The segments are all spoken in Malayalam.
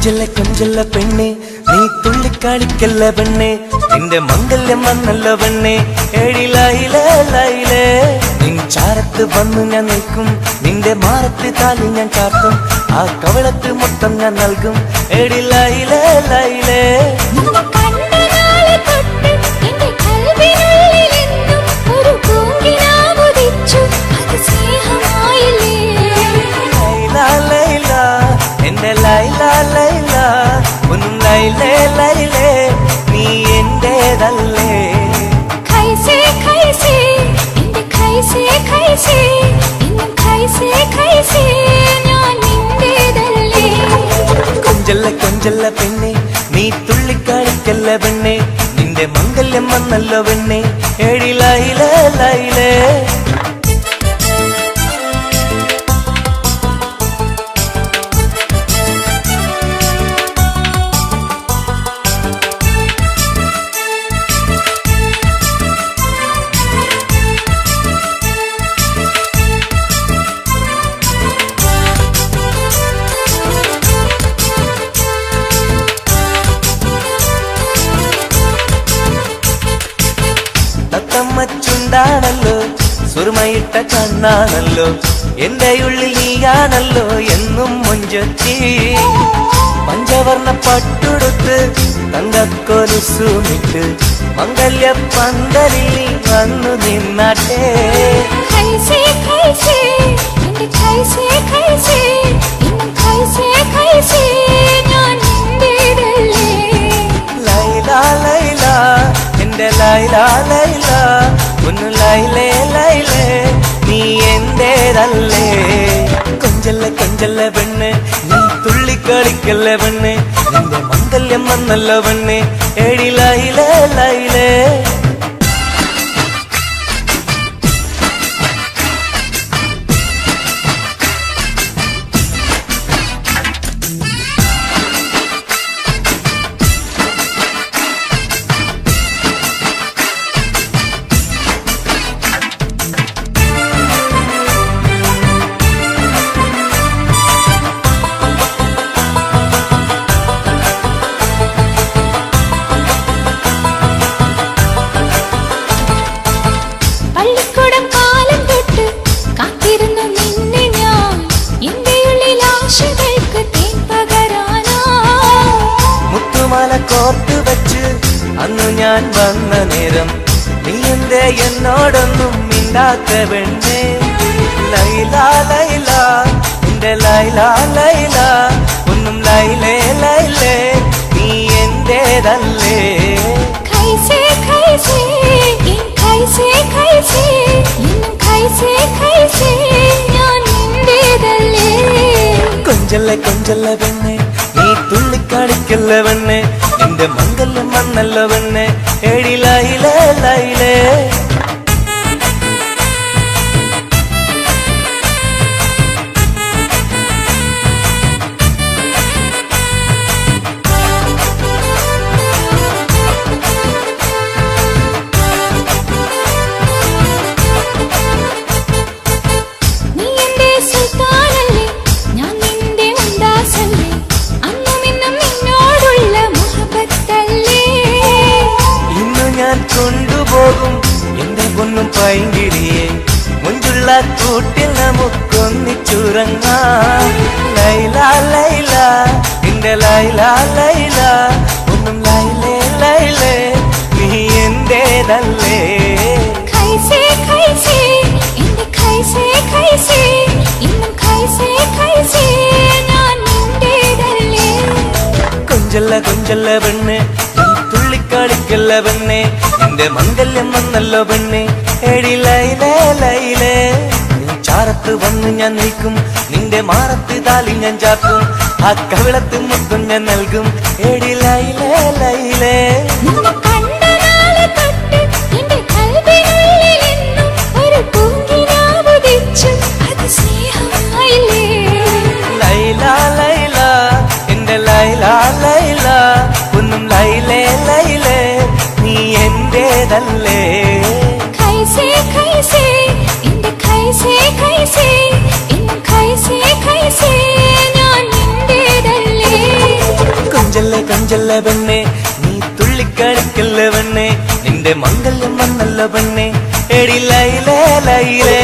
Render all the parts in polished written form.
കൊഞ്ചല്ല പെണ്ണെ നീ തുള്ളിക്കാളിക്കല്ല പെണ്ണെ നിന്റെ മംഗല്യം വന്നല്ലോ പെണ്ണെ ഏഴിലായിലേ ലൈലേ നിൻ ചാരത്ത് വന്നു ഞാൻ നിൽക്കും നിന്റെ മാറത്ത് താലി ഞാൻ ചാർത്തും ആ കവളത്ത് മൊത്തം ഞാൻ നൽകും ഏഴിലായിലേ ലൈലേ എന്റെ ലൈല ലൈല ഒന്നും ലൈലേ ലൈലേ നീ എന്റേതല്ലേ ഖൈസേ ഖൈസേ എന്റെ ഖൈസേ ഖൈസേ എന്നും ഖൈസേ ഖൈസേ ഞാൻ നിന്റേതല്ലേ കൊഞ്ചല്ല പെണ്ണെ നീ തുള്ളിക്കാളിക്കല്ല പെണ്ണെ നിന്റെ മംഗല്യം വന്നല്ലോ പെണ്ണെ ഏഴിലായിലേ ലൈലേ ാണല്ലോ സുറുമയിട്ട കണ്ണാണല്ലോ എന്റെ ഉള്ളിൽ നീയാണല്ലോ എന്നും മൊഞ്ചത്തി പഞ്ചവർണ്ണ പട്ടുടുത്ത് തങ്കക്കൊലുസുമിട്ട് മംഗല്യ പന്തലിൽ നീ വന്നു നിന്നാട്ടെ ഖൈസേ ഖൈസേ എന്റെ ഖൈസേ ഖൈസേ എന്നും ഖൈസേ ഖൈസേ ഞാൻ നിന്റേതല്ലേ ലൈല ലൈല എന്റെ ലൈല ലൈല ഒന്ന് ലൈലേ ലൈലേ നീ എന്റേതല്ലേ കൊഞ്ചല്ല പെണ്ണ് നീ തുള്ളിക്കളിക്കല്ല പെണ്ണ് നിന്റെ മംഗല്യം വന്നല്ലോ പെണ്ണ് ഏഴിലായിലേ ലൈലേ കോർത്ത് വെച്ച് അന്നു ഞാൻ വന്ന നേരം നീ എന്തേ എന്നോടൊന്നും മിണ്ടാത്ത പെണ്ണേ ലൈല ലൈല എന്റെ ലൈല ലൈല ഒന്നും ലൈലേ ലൈലേ നീ എന്റേതല്ലേ ഖൈസേ ഖൈസേ ഖൈസേ ഖൈസേ എന്നും ഖൈസേ ഖൈസേ ഞാൻ നിന്റേതല്ലേ കൊഞ്ചല്ല പെണ്ണെ നീ തുള്ളിക്കാളിക്കല്ല പെണ്ണെ നിന്റെ മംഗല്യം വന്നല്ലോ പെണ്ണെ ഏഴിലായിലേ ലൈലേ കൊണ്ടുപോകും എന്റെ പൊന്നും പൈങ്കിളിയെ മുഞ്ചുള്ള കൂട്ടിൽ നമുക്കൊന്നിച്ചുറങ്ങാം ലൈല ലൈല എന്റെ ലൈല ലൈല ഒന്നും ലൈലേ ലൈലേ നീ എന്റേതല്ലേ ഖൈസേ ഖൈസേ എന്റെ ഖൈസേ ഖൈസേ എന്നും ഖൈസേ ഖൈസേ ഞാൻ നിന്റേതല്ലേ കൊഞ്ചല്ല പെണ്ണ് തുള്ളിക്കാളിക്കല്ല പെണ്ണെ നിന്റെ മംഗല്യം വന്നല്ലോ പെണ്ണെ ഏഴിലായിലേ ലൈലേ നീ ചാരത്ത് വന്ന് ഞാൻ നിൽക്കും നിന്റെ മാറത്ത് താലി ഞാൻ ചാർത്തും ആ കവിളത്ത് മുത്തം ഞാൻ നൽകും ഏഴിലായിലേ ലൈലേ ലൈല ലൈല എന്റെ ലൈല ലൈല ഒന്നും ലൈലേ ലൈലേ നീ എന്റേതല്ലേ ഖൈസേ ഖൈസേ എന്റെ ഖൈസേ ഖൈസേ എന്നും ഖൈസേ ഖൈസേ ഞാൻ നിന്റേതല്ലേ കൊഞ്ചല്ല പെണ്ണെ നീ തുള്ളിക്കളിക്കല്ല പെണ്ണെ നിന്റെ മംഗല്യം വന്നല്ല പെണ്ണെ എടി ലൈലേ ലൈലേ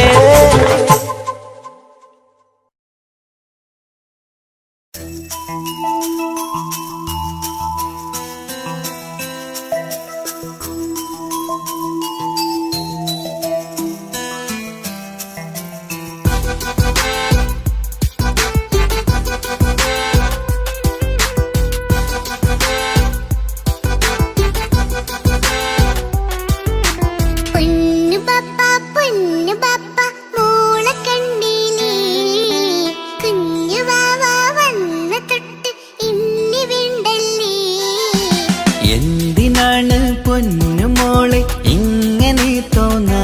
എന്തിനാണ് പൊന്നുമോളെ ഇങ്ങനെ തോന്നാ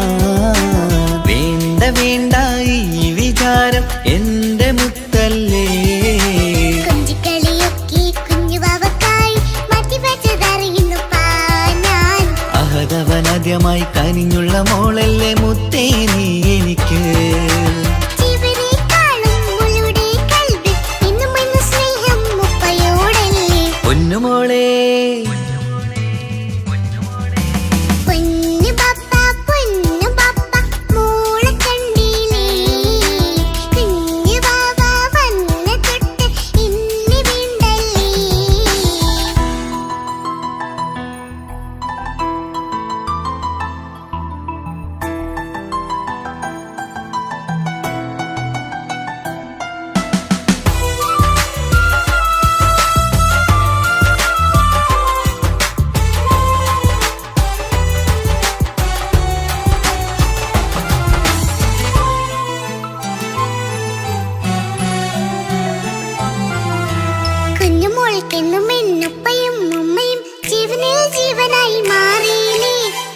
വേണ്ട വേണ്ട ഈ വിചാരം എന്റെ മുത്തല്ലേ അഹതവനാദ്യമായി കനിഞ്ഞുള്ള മോളല്ലേ മുത്തേ നീ എനിക്ക് പൊന്നുമോളെ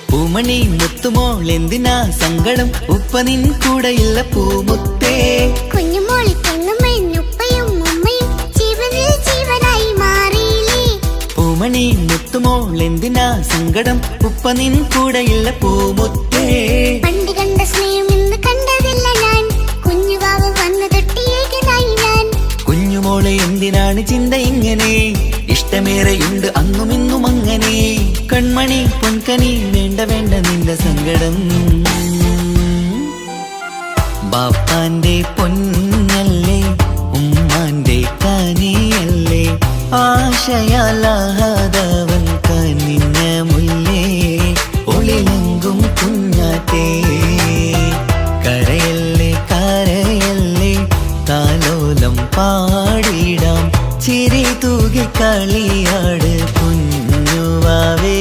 പൂമണി മുത്തുമോൾ എന്തിനാ സങ്കടം ഉപ്പ നിൻ കൂടെയില്ല പൂമുത്തേ പൂമണി മുത്തുമോൾ എന്തിനാ സങ്കടം ഉപ്പ നിൻ കൂടെയില്ല പൂമുത്തേ പണ്ട് കണ്ട സ്നേഹം ഇന്ന് കണ്ടതില്ല ഞാൻ കുഞ്ഞുവാവ് വന്നു തൊട്ടിയേകനായി ഞാൻ കുഞ്ഞുമോളെ എന്തിനാണ് ചിന്ത ഇങ്ങനെ ഇഷ്ടമേറെയുണ്ട് അന്നും ഇന്നും അങ്ങനെ കൺമണി പൊൻകനി വേണ്ട വേണ്ട നിന്റെ സങ്കടം ബാപ്പാന്റെ പൊന്നല്ലേ ഉമ്മാന്റെ കനിയല്ലേ ആശയാലാഹതവൻ കനിഞ്ഞ മുല്ലേ ഒളിലെങ്കും കുഞ്ഞാറ്റേ കരയല്ലേ കരയല്ലേ താലോലം പാടിടാം ചിരി തൂകി കളിയാട് കുഞ്ഞുവാവേ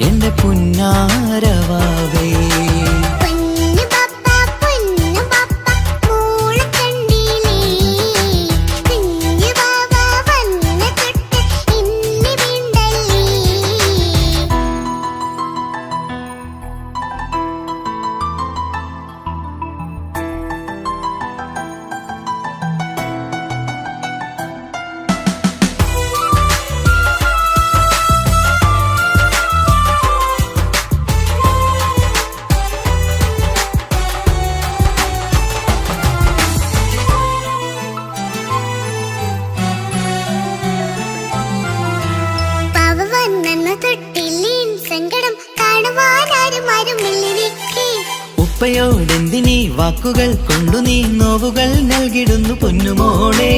എന്റെ പുന്നാരവാവേ ഉപ്പയോടെന്തിനീ വാക്കുകൾ കൊണ്ടു നീ നോവുകൾ നൽകിടുന്നു പൊന്നുമോളെ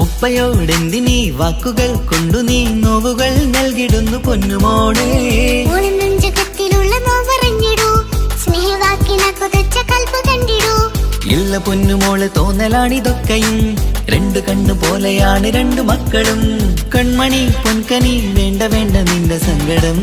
ഉപ്പയോടെന്തിനീ വാക്കുകൾ കൊണ്ടു നീ നോവുകൾ നൽകിടുന്നു പൊന്നുമോളെ ഇല്ല പൊന്നുമോള് തോന്നലാണിതൊക്കെയും രണ്ടു കണ്ണു പോലെയാണ് രണ്ടു മക്കളും കൺമണി പൊൻകനി വേണ്ട വേണ്ട നിന്റെ സങ്കടം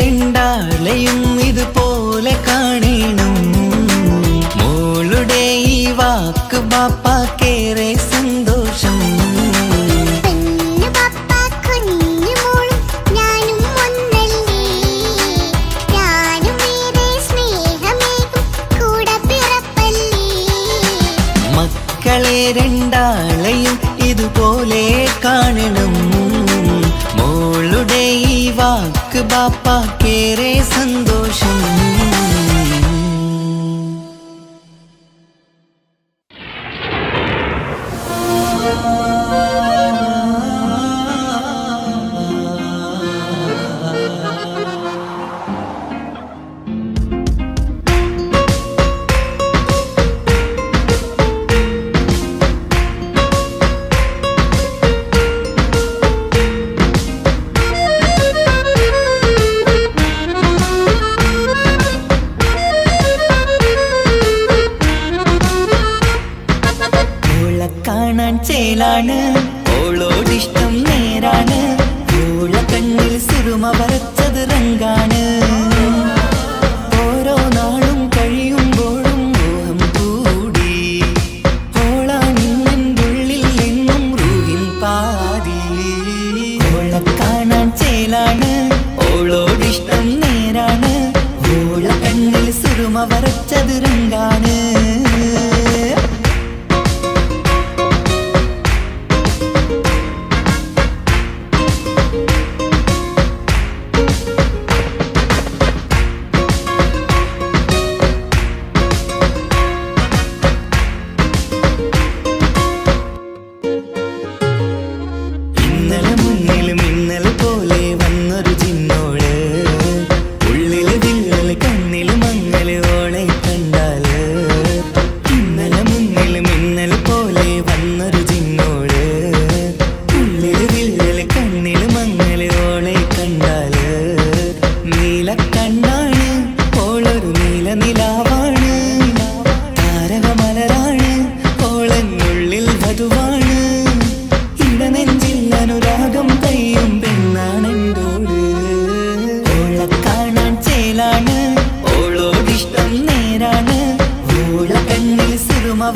രണ്ടാളെയും ഇതുപോലെ കാണണം. മോളുടെ ഈ വാക്ക് ബാപ്പാക്കേറെ സന്തോഷം. പെണ്ണു പപ്പ കുഞ്ഞു മോളും ഞാനും ഒന്നല്ലേ, ഞാനും വേറെ സ്നേഹമേകും കൂടെ പിറപ്പല്ലേ. മക്കളെ രണ്ടാളെയും ഇതുപോലെ കാണണം. മോളുടെ ഈ വാക്ക് ബാപ്പാക്കേറെ സന്തോഷം. കാണാൻ ചേലാണ്, ഓളോടിഷ്ടം നേരാണ്. ഓള കണ്ണിൽ സുറുമ വരച്ചത് റങ്കാണ്. ഓരോ നാളും കഴിയുമ്പോഴും മോഹം കൂടി. ഓളാണിന്നുള്ളിൽ എന്നും റൂഹിൻ പാതി. ഓള കാണാൻ ചേലാണ്, ഓളോടിഷ്ടം നേരാണ്. ഓള കണ്ണിൽ സുറുമ വരച്ചത് റങ്കാണ്.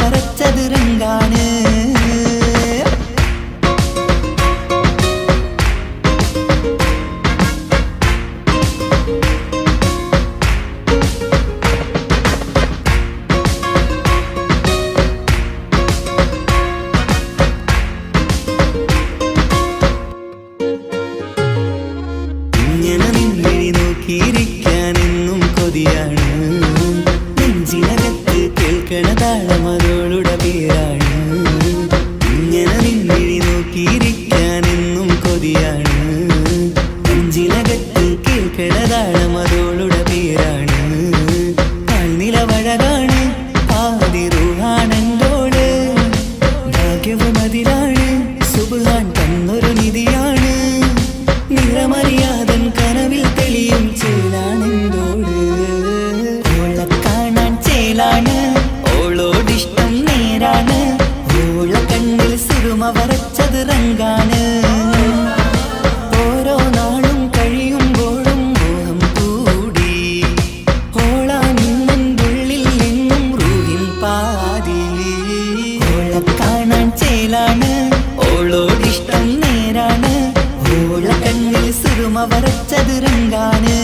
വരച്ചത് രംഗാണ്. ഇങ്ങനെ നിന്നിഴി നോക്കിയിരിക്കാനെന്നും കൊതിയാണ്. നെഞ്ചിനകത്ത് കേൾക്കണ താളമതോളുടെ പേരാണ്. ഇങ്ങനെ നിന്നിഴി നോക്കിയിരിക്കാനെന്നും കൊതിയാണ്. നെഞ്ചിനകത്ത് കേൾക്കണ താളമതോളുടെ പേരാണ്. കാൽനിലവഴകാണ്, പാതി റൂഹാണെന്തോട്. ഭാഗ്യവും അതിലാണ്, സുബ്ഹാൻ തന്നൊരു നിധിയാണ്. നിറമറിയാതൻ കനവിൽ തെളിയും ചേലാണെന്തോട്. ഓളെ കാണാൻ ചേലാണ്, ഓളോടിഷ്ടം നേരാണ്. ഓള കണ്ണിൽ സുറുമ വരച്ചത് റങ്കാണ്. ഓരോ നാളും കഴിയുമ്പോഴും മോഹം കൂടി. ഓളാണിന്നുള്ളിൽ എന്നും റൂഹിൻ പാതി. ഓളെ കാണാൻ ചേലാണ്, ഓളോടിഷ്ടം നേരാണ്. ഓള കണ്ണിൽ സുറുമ വരച്ചത് രംഗാണ്.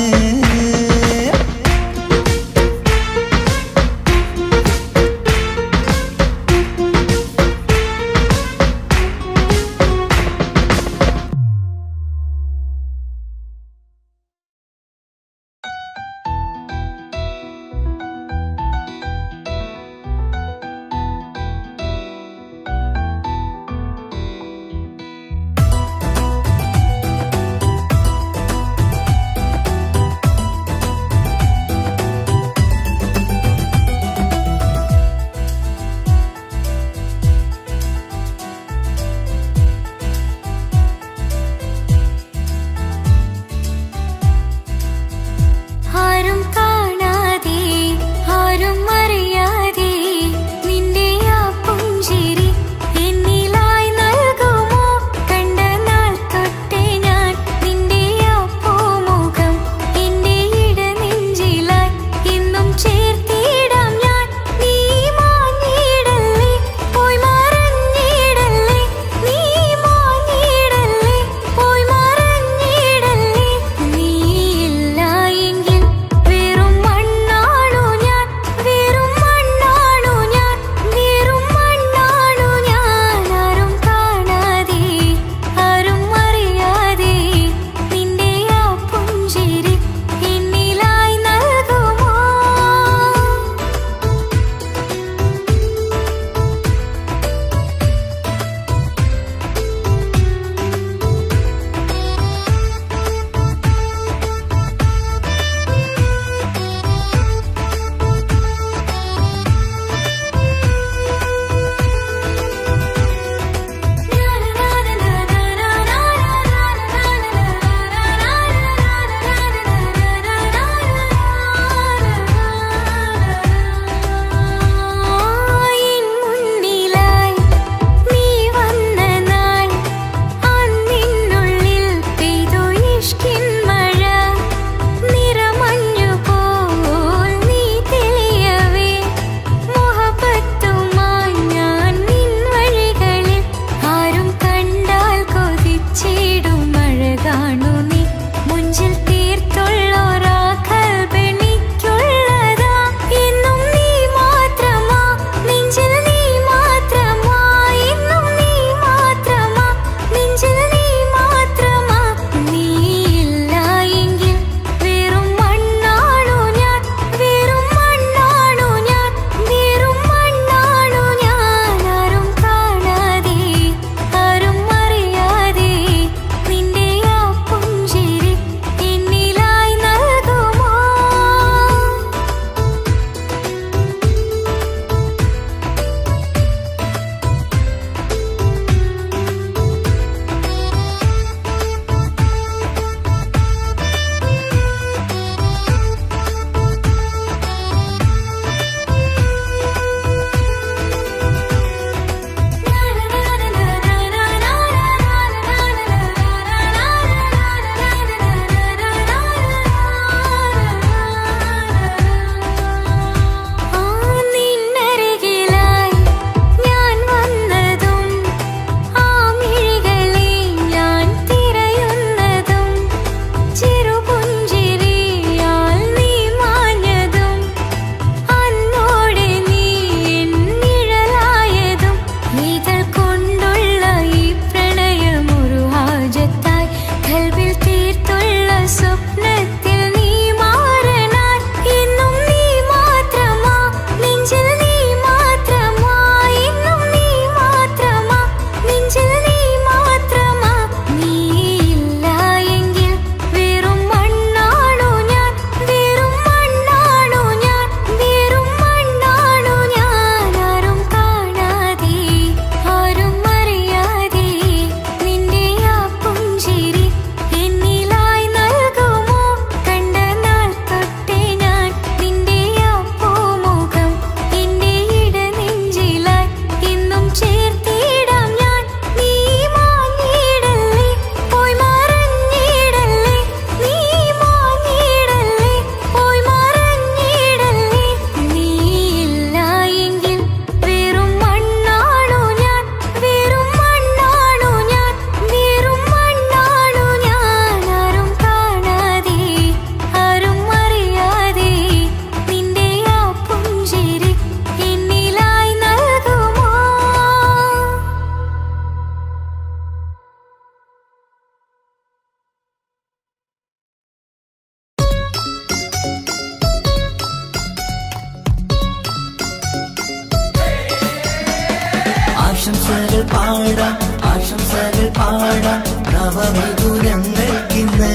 ആശംസകൾ പാടാം ആശംസകൾ പാടാം നവമിഥുനങ്ങൾക്കിന്ന്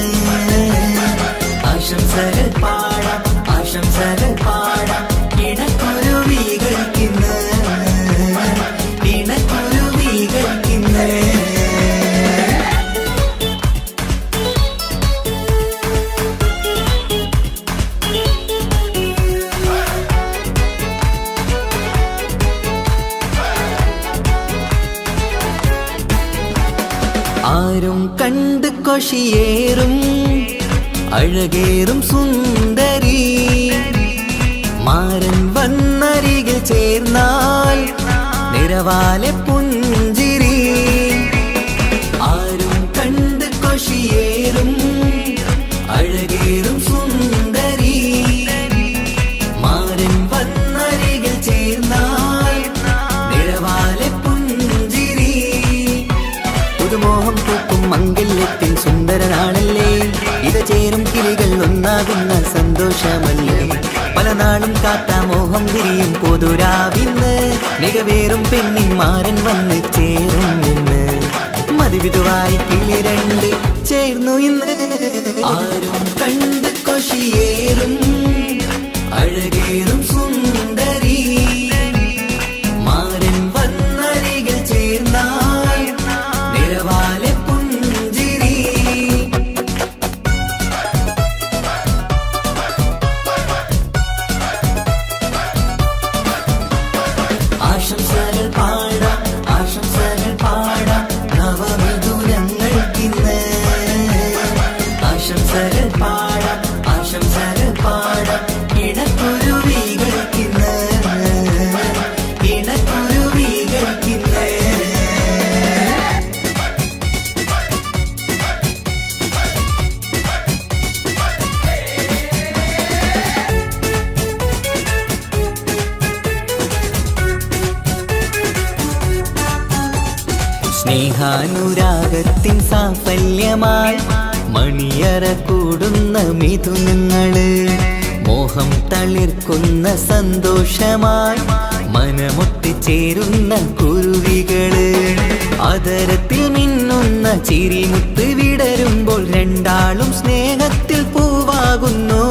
ആശംസകൾ പാടാം ആശംസകൾ പാടാം ഇണക്കുരുവികൾക്കിന്ന് ഇണക്കുരുവികൾക്കിന്ന് ആരും കണ്ട് കൊഷിയേറും അഴകേറും സുന്ദരി മാരൻ വന്നരികിൽ ചേർന്നാൽ നിറവാലെ പുഞ്ചിരി ആരും കണ്ട് കൊഷിയേറും അഴകേറും സുന്ദരി മാരൻ വന്നരികിൽ ചേർന്നാൽ നിറവാലെ പുഞ്ചിരി പുതുമോഹം പൂക്കും മംഗല്യത്തിൻ സുന്ദരനാണല്ലേ ഇത് ചേരും കിളികൾ ഒന്നാകുന്ന സന്തോഷമല്ലേ പല നാളും കാത്ത മോഹം തിരിയും പൊതുരാവിന്ന് മികവേറും പെണ്ണിൻ മാരൻ വന്ന് ചേരും ഇന്ന് മതിവിധുവായി കിളി രണ്ട് ചേർന്നു ഇന്ന് ആരും കണ്ട് കൊഷിയേറും അഴകേറും സുന്ദരി മാരൻ വന്നരികിൽ ചേർന്നാൽ നിറവാലെ പുഞ്ചിരി ആശംസകൾ പാടാം ആശംസകൾ പാടാം നവമിഥുനങ്ങൾക്കിന്ന് ആശംസകൾ പാടാം ആശംസകൾ പാടാം ഇണക്കുരുവികൾക്കിന്ന് ഇണക്കുരുവികൾക്കിന്ന് സ്നേഹാനുരാഗത്തിൻ സാഫല്യമായി മണിയറ കൂടുന്ന മിഥുനങ്ങള് മോഹം തളിർക്കുന്ന സന്തോഷമായി മനമൊട്ടിച്ചേരുന്ന കുരുവികള് അതരത്തിൽ മിന്നുന്ന ചിരിമുത്ത് വിടരുമ്പോൾ രണ്ടാളും സ്നേഹത്തിൽ പൂവാകുന്നു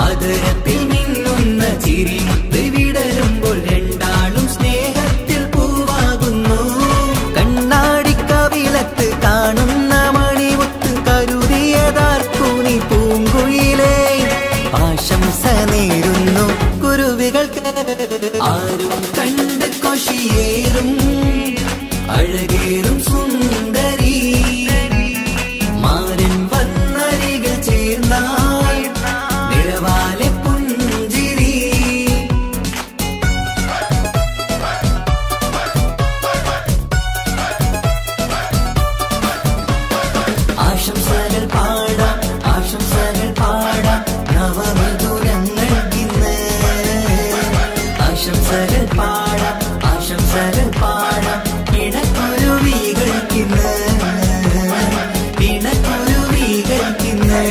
അതരത്തിൽ മിന്നുന്ന ചിരിമുത്ത് വിടരുമ്പോൾ രണ്ടാളും സ്നേഹത്തിൽ പൂവാകുന്നു കണ്ണാടിക്കവിളത്ത് കാണുന്ന മണിമുത്ത് കരുതിയതാർക്കൂനി പൂങ്കുയിലേ ആശംസ നേരുന്നു കുരുവികൾക്ക് ആരും കണ്ട് കൊഷിയേറും അഴകേറും സുന്ദരി മാരൻ വന്നരികിൽ ചേർന്നാൽ നിറവാലെ പുഞ്ചിരി ആശംസകൾ പാടാം ആശംസകൾ പാടാം നവമിഥുനങ്ങൾക്കിന്ന് ആശംസകൾ പാടാം ആശംസകൾ പാടാം ഇണക്കുരുവികൾക്കിന്ന് ഇണക്കുരുവികൾക്കിന്ന്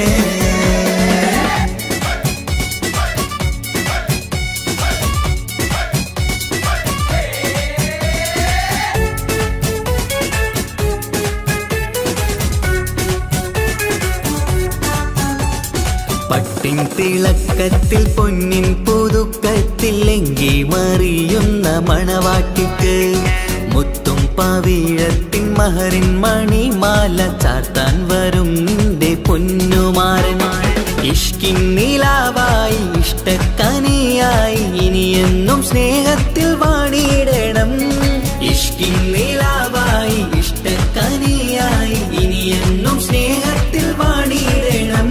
പട്ടിൻ തിളക്കത്തിൽ പൊന്നിൻ പുതുക്കത്തിൽ എങ്കി മറിയുന്ന മണവാട്ടിക്ക് മുത്തും പവിഴത്തിൻ മഹറിൻ മണിമാല ചാർത്താൻ വരും നിന്റെ പൊന്നുമാരൻ ഇഷ്കിൻ നിലാവായി ഇഷ്ടക്കനിയായി ഇനിയെന്നും സ്നേഹത്തിൽ വാണിയിടണം ഇഷ്കിൻ നിലാവായി ഇഷ്ടക്കനിയായി ഇനിയെന്നും സ്നേഹത്തിൽ വാണിയിടണം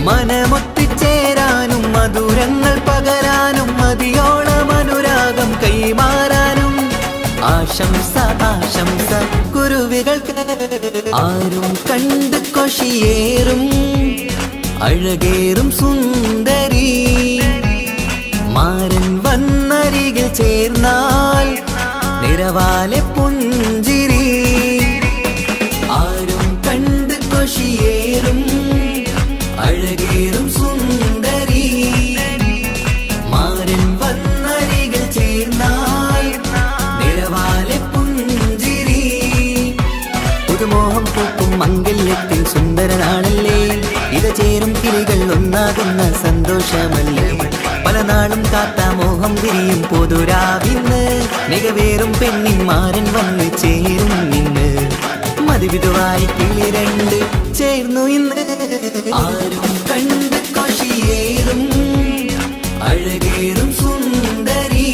മനമൊത്തിച്ചേരാനും മധുരങ്ങൾ പകരാനും മതിയോളം അനുരാഗം കൈമാറാനും ആശംസ ആശംസ കുരുവികൾക്ക് ആരും കണ്ട് കൊഷിയേറും അഴകേറും സുന്ദരി മാരൻ വന്നരികിൽ ചേർന്നാൽ നിറവാലെ പുഞ്ചിരി ആരും കണ്ട് കൊഷിയേറും അഴകേറും സുന്ദരി മാരൻ വന്നരികിൽ ചേർന്നാൽ നിറവാലെ പുഞ്ചിരി സുന്ദരനാളല്ലേ ഇത ചേരും കിളികൾ ഒന്നാകുന്ന സന്തോഷമല്ലേ പല നാളും കാത്ത മോഹം തിരിയും പൊതുരാവിന്ന് മികവേറും പെണ്ണിന്മാരൻ വന്ന് ചേരും നിന്ന് മതിവിധുവായി കിളി രണ്ട് ചേർന്നു ഇന്ന് ആരും കണ്ട് കൊഷിയേറും അഴകേറും സുന്ദരി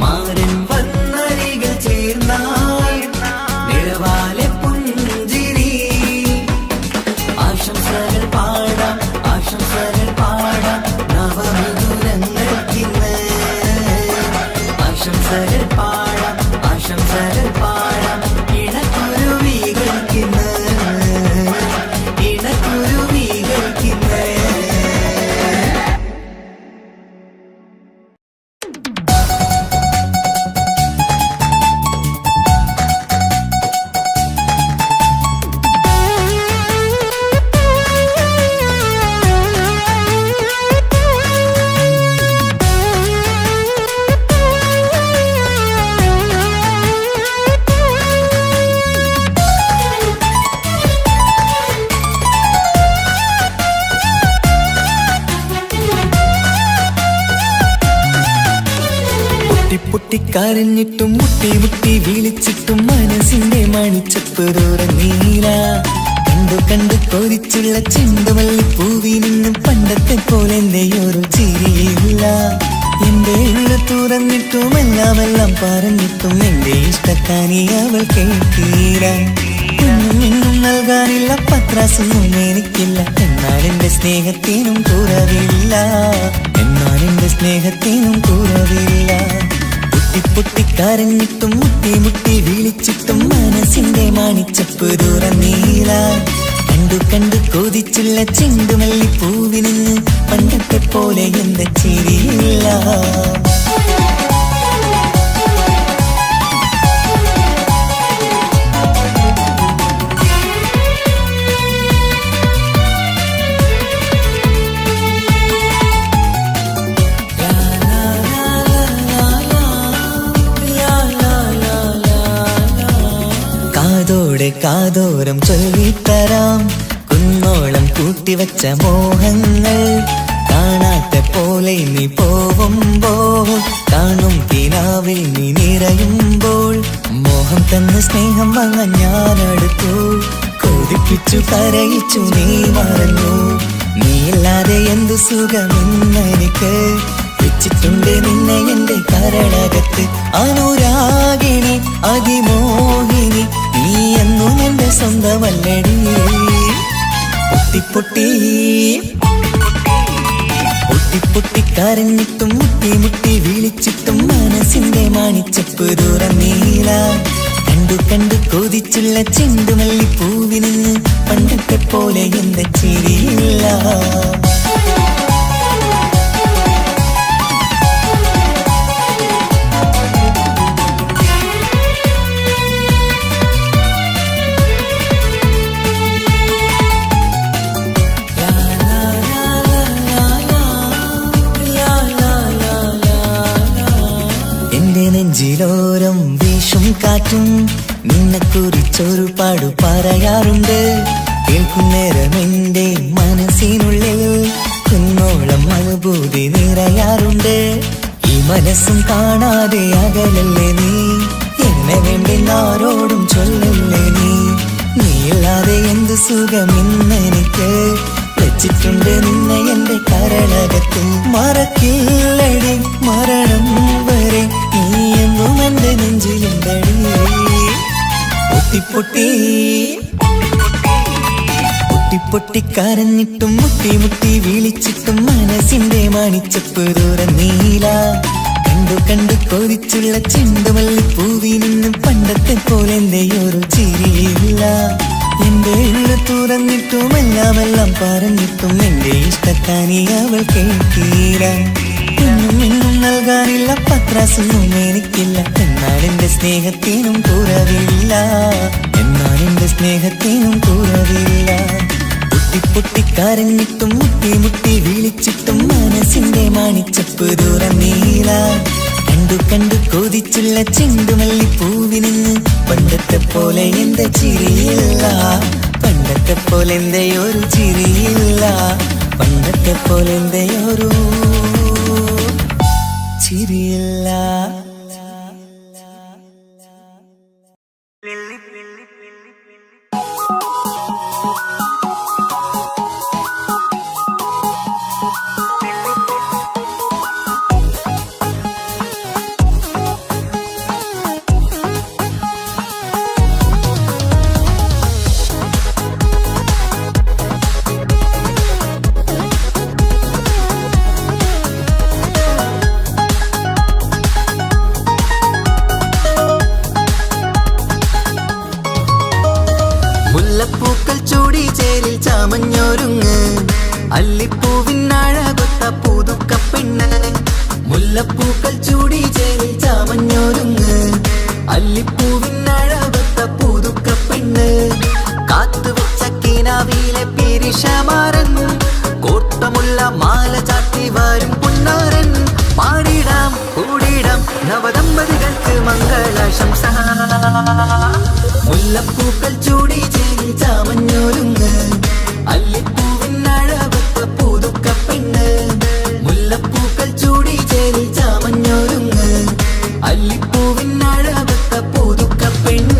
മാരൻ വന്നരികൾ ചേർന്നാൽ നിഴവാലെ പുഞ്ചിരി ആശംസകൾ പാടാം നവമധുരങ്ങൾക്കിന്ന് ആശംസകൾ പാടാം ഇണക്കുരുവികൾക്കിന്ന് പൊട്ടിക്കരഞ്ഞിട്ടും മുട്ടി മുട്ടി വിളിച്ചിട്ടും മനസ്സിന്റെ മണിച്ചപ്പ് തുറന്നീല കണ്ടു കൊതിച്ചുള്ള ചെണ്ടുമല്ലി പൂവി നിന്നും പണ്ടത്തെ പോലെ എന്റെ ഒരു ചിരിയില്ല എന്റെ ഉള്ളു തുറന്നിട്ടും എല്ലാം പറഞ്ഞിട്ടും എന്റെ ഇഷ്ടക്കാനി അവൾ കേട്ടീര ഒന്നും നൽകാനില്ല പത്രാസൊന്നും എനിക്കില്ല എന്നാൽ എന്റെ സ്നേഹത്തിനും കുറവില്ല പൊട്ടിക്കരഞ്ഞിട്ടും മുട്ടി വിളിച്ചിട്ടും മനസ്സിന്റെ മാണിച്ചപ്പ് തുറന്നീല കണ്ടു കൊതിച്ചുള്ള ചെണ്ടുമല്ലി പൂവി നിന്ന് പണ്ടത്തെ പോലെ എന്റെ ചിരിയില്ല കാതോരം ചൊല്ലിത്തരാം കുന്നോളം കൂട്ടിവച്ച മോഹങ്ങൾ കാണാത്ത പോലെ നീ പോവുമ്പോൾ കാണും കിനാവിൽ നീ നിറയുമ്പോൾ മോഹം തന്ന സ്നേഹം വാങ്ങാൻ ഞാനടുത്തു കൊതിപ്പിച്ചു കരയിച്ചു നീ മറന്നു നീയില്ലാതെ എന്തു സുഖമെന്നെനിക്ക് വെച്ചിട്ടുണ്ട് നിന്നെ എന്റെ കരളകത്ത് അനുരാഗിണി അതിമോഹിനി നീ എന്നും എന്റെ സ്വന്തമല്ലടി പൊട്ടിക്കരഞ്ഞിട്ടും മുട്ടി വിളിച്ചിട്ടും മനസ്സിന്റെ മാണിച്ചപ്പ് തുറന്നീല കണ്ടു കൊതിച്ചുള്ള ചെണ്ടുമല്ലി പൂവി നിന്ന് പണ്ടത്തെ പോലെ എന്റെ ചിരിയില്ല നെഞ്ചിലോരം വീശും കാറ്റും നിന്നെക്കുറിച്ചൊരു പാടു പറയാറുണ്ട് കേൾക്കുന്നേരം എന്റെ മനസ്സിനുള്ളിൽ കുന്നോളം അനുഭൂതി നിറയാറുണ്ട് ഈ മനസ്സും കാണാതെ അകലല്ലേ നീ എന്നെ വേണ്ടി ആരോടും ചൊല്ലല്ലേ നീയില്ലാതെ എന്ത് സുഖമെന്നെനിക്ക് വെച്ചിട്ടുണ്ട് നിന്നെ എന്റെ കരളകത്ത് മറക്കില്ലടി മരണം വരെ നീ എന്നും എന്റെ നെഞ്ചിലുണ്ടടി പൊട്ടിക്കരഞ്ഞിട്ടും മുട്ടി വിളിച്ചിട്ടും മനസ്സിന്റെ മാണിച്ചപ്പ് തുറന്നീല കണ്ടു കൊതിച്ചുള്ള ചെണ്ടുമല്ലി പൂവി നിന്നും പണ്ടത്തെ പോലെ എന്റെ ഒരു ചിരിയില്ല എന്റെ ഉള്ളു തുറന്നിട്ടും എല്ലാം പറഞ്ഞിട്ടും എന്റെ ഇഷ്ടക്കാനി അവൾ കേട്ടീര ഒന്നും നൽകാനില്ല പത്രാസൊന്നും എനിക്കില്ല എന്നാൽ എന്റെ സ്നേഹത്തിനും കുറവില്ല പൊട്ടിക്കരഞ്ഞിട്ടും മുട്ടി വിളിച്ചിട്ടും മനസ്സിന്റെ മാണിച്ചപ്പ് തുറന്നീല കണ്ടു കൊതിച്ചുള്ള ചെണ്ടുമല്ലി പൂവി നിന്ന് പണ്ടത്തെ പോലെ എന്റെ ചിരിയില്ല പണ്ടത്തെ പോലെ എന്തെയൊരു ചിരിയില്ല, പണ്ടത്തെ പോലെ എന്തെയൊരു ചിരിയില്ല. മുല്ലപ്പൂക്കൾ ചൂടി ചേരിൽ ചാമഞ്ഞൊരുങ്ങ്, അല്ലിപ്പൂവിനഴകൊത്ത പുതുക്കപ്പെണ്ണ്. മുല്ലപ്പൂക്കൾ ചൂടി ചേരിൽ ചാമഞ്ഞൊരുങ്ങ്, അല്ലിപ്പൂവിനഴകൊത്ത പുതുക്കപ്പെണ്ണ്. കാത്തുവെച്ച കിനാവിലെ പിരിശമാരൻ, കോട്ടമുള്ള മാല ചാട്ടി വരും പുണ്ണാരൻ. പാടിടാം കൂടിടാം നവദമ്പതികൾക്ക് മംഗളാശംസ. മുല്ലപ്പൂക്കൾ ചൂടി ചേരി ചാമഞ്ഞൊരുങ്ങ്, അല്ലിപ്പൂവിനഴകൊത്ത പുതുക്കപ്പെണ്ണ്. മുല്ലപ്പൂക്കൾ ചൂടി ചേരി ചാമഞ്ഞൊരുങ്ങ്, അല്ലിപ്പൂവിനഴകൊത്ത പുതുക്കപ്പെണ്ണ്.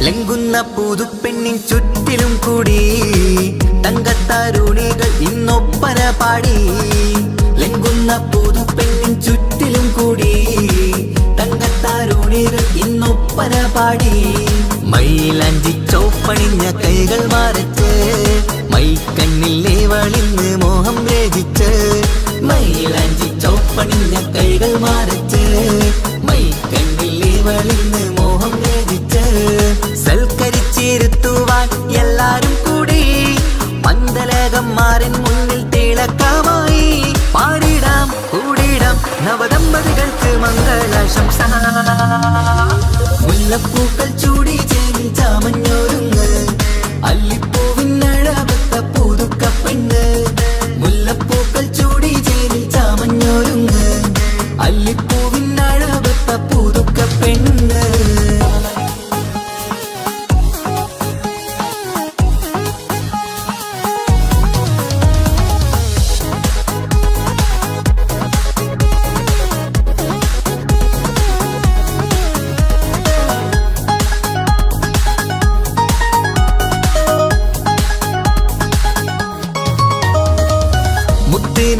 ലംഘുന്ന പുതുപ്പെണ്ണിൻ ചുറ്റിലും കൂടി തങ്കത്താരുണികൾ ഇന്നൊപ്പന പാടി. ലംഘുന്ന പുതുപ്പെണ്ണിൻ ചുറ്റിലും കൂടി തങ്കത്താരുണികൾ ഇന്നൊപ്പന പാടി. മൈലാഞ്ചി ചോപ്പണിഞ്ഞ കൈകൾ മറച്ച്, മൈക്കണ്ണിലെ വളിന്ന് മോഹം രചിച്ച്. മൈലാഞ്ചി ചോപ്പണിഞ്ഞ കൈകൾ മറച്ച്, മൈക്കണ്ണിലെ വളിന്ന് മോഹം രചിച്ച്. സൽക്കരിച്ചിരുത്തുവാൻ എല്ലാരും കൂടി പന്തലകം മാറിൻ മുന്നിൽ തിളക്കമായി. പാടിടാം കൂടിടാം നവദമ്പതികൾക്ക് മംഗളാശംസ. മുല്ലപ്പൂക്കൾ ചൂടി ചേരി ചാമഞ്ഞൊരുങ്ങ്, അല്ലിപ്പൂവിനഴകൊത്ത പുതുക്കപ്പെണ്ണ്. മുല്ലപ്പൂക്കൾ ചൂടി ചേരി ചാമഞ്ഞൊരുങ്ങ്, അല്ലിപ്പൂവിനഴകൊത്ത പുതുക്കപ്പെണ്ണ്.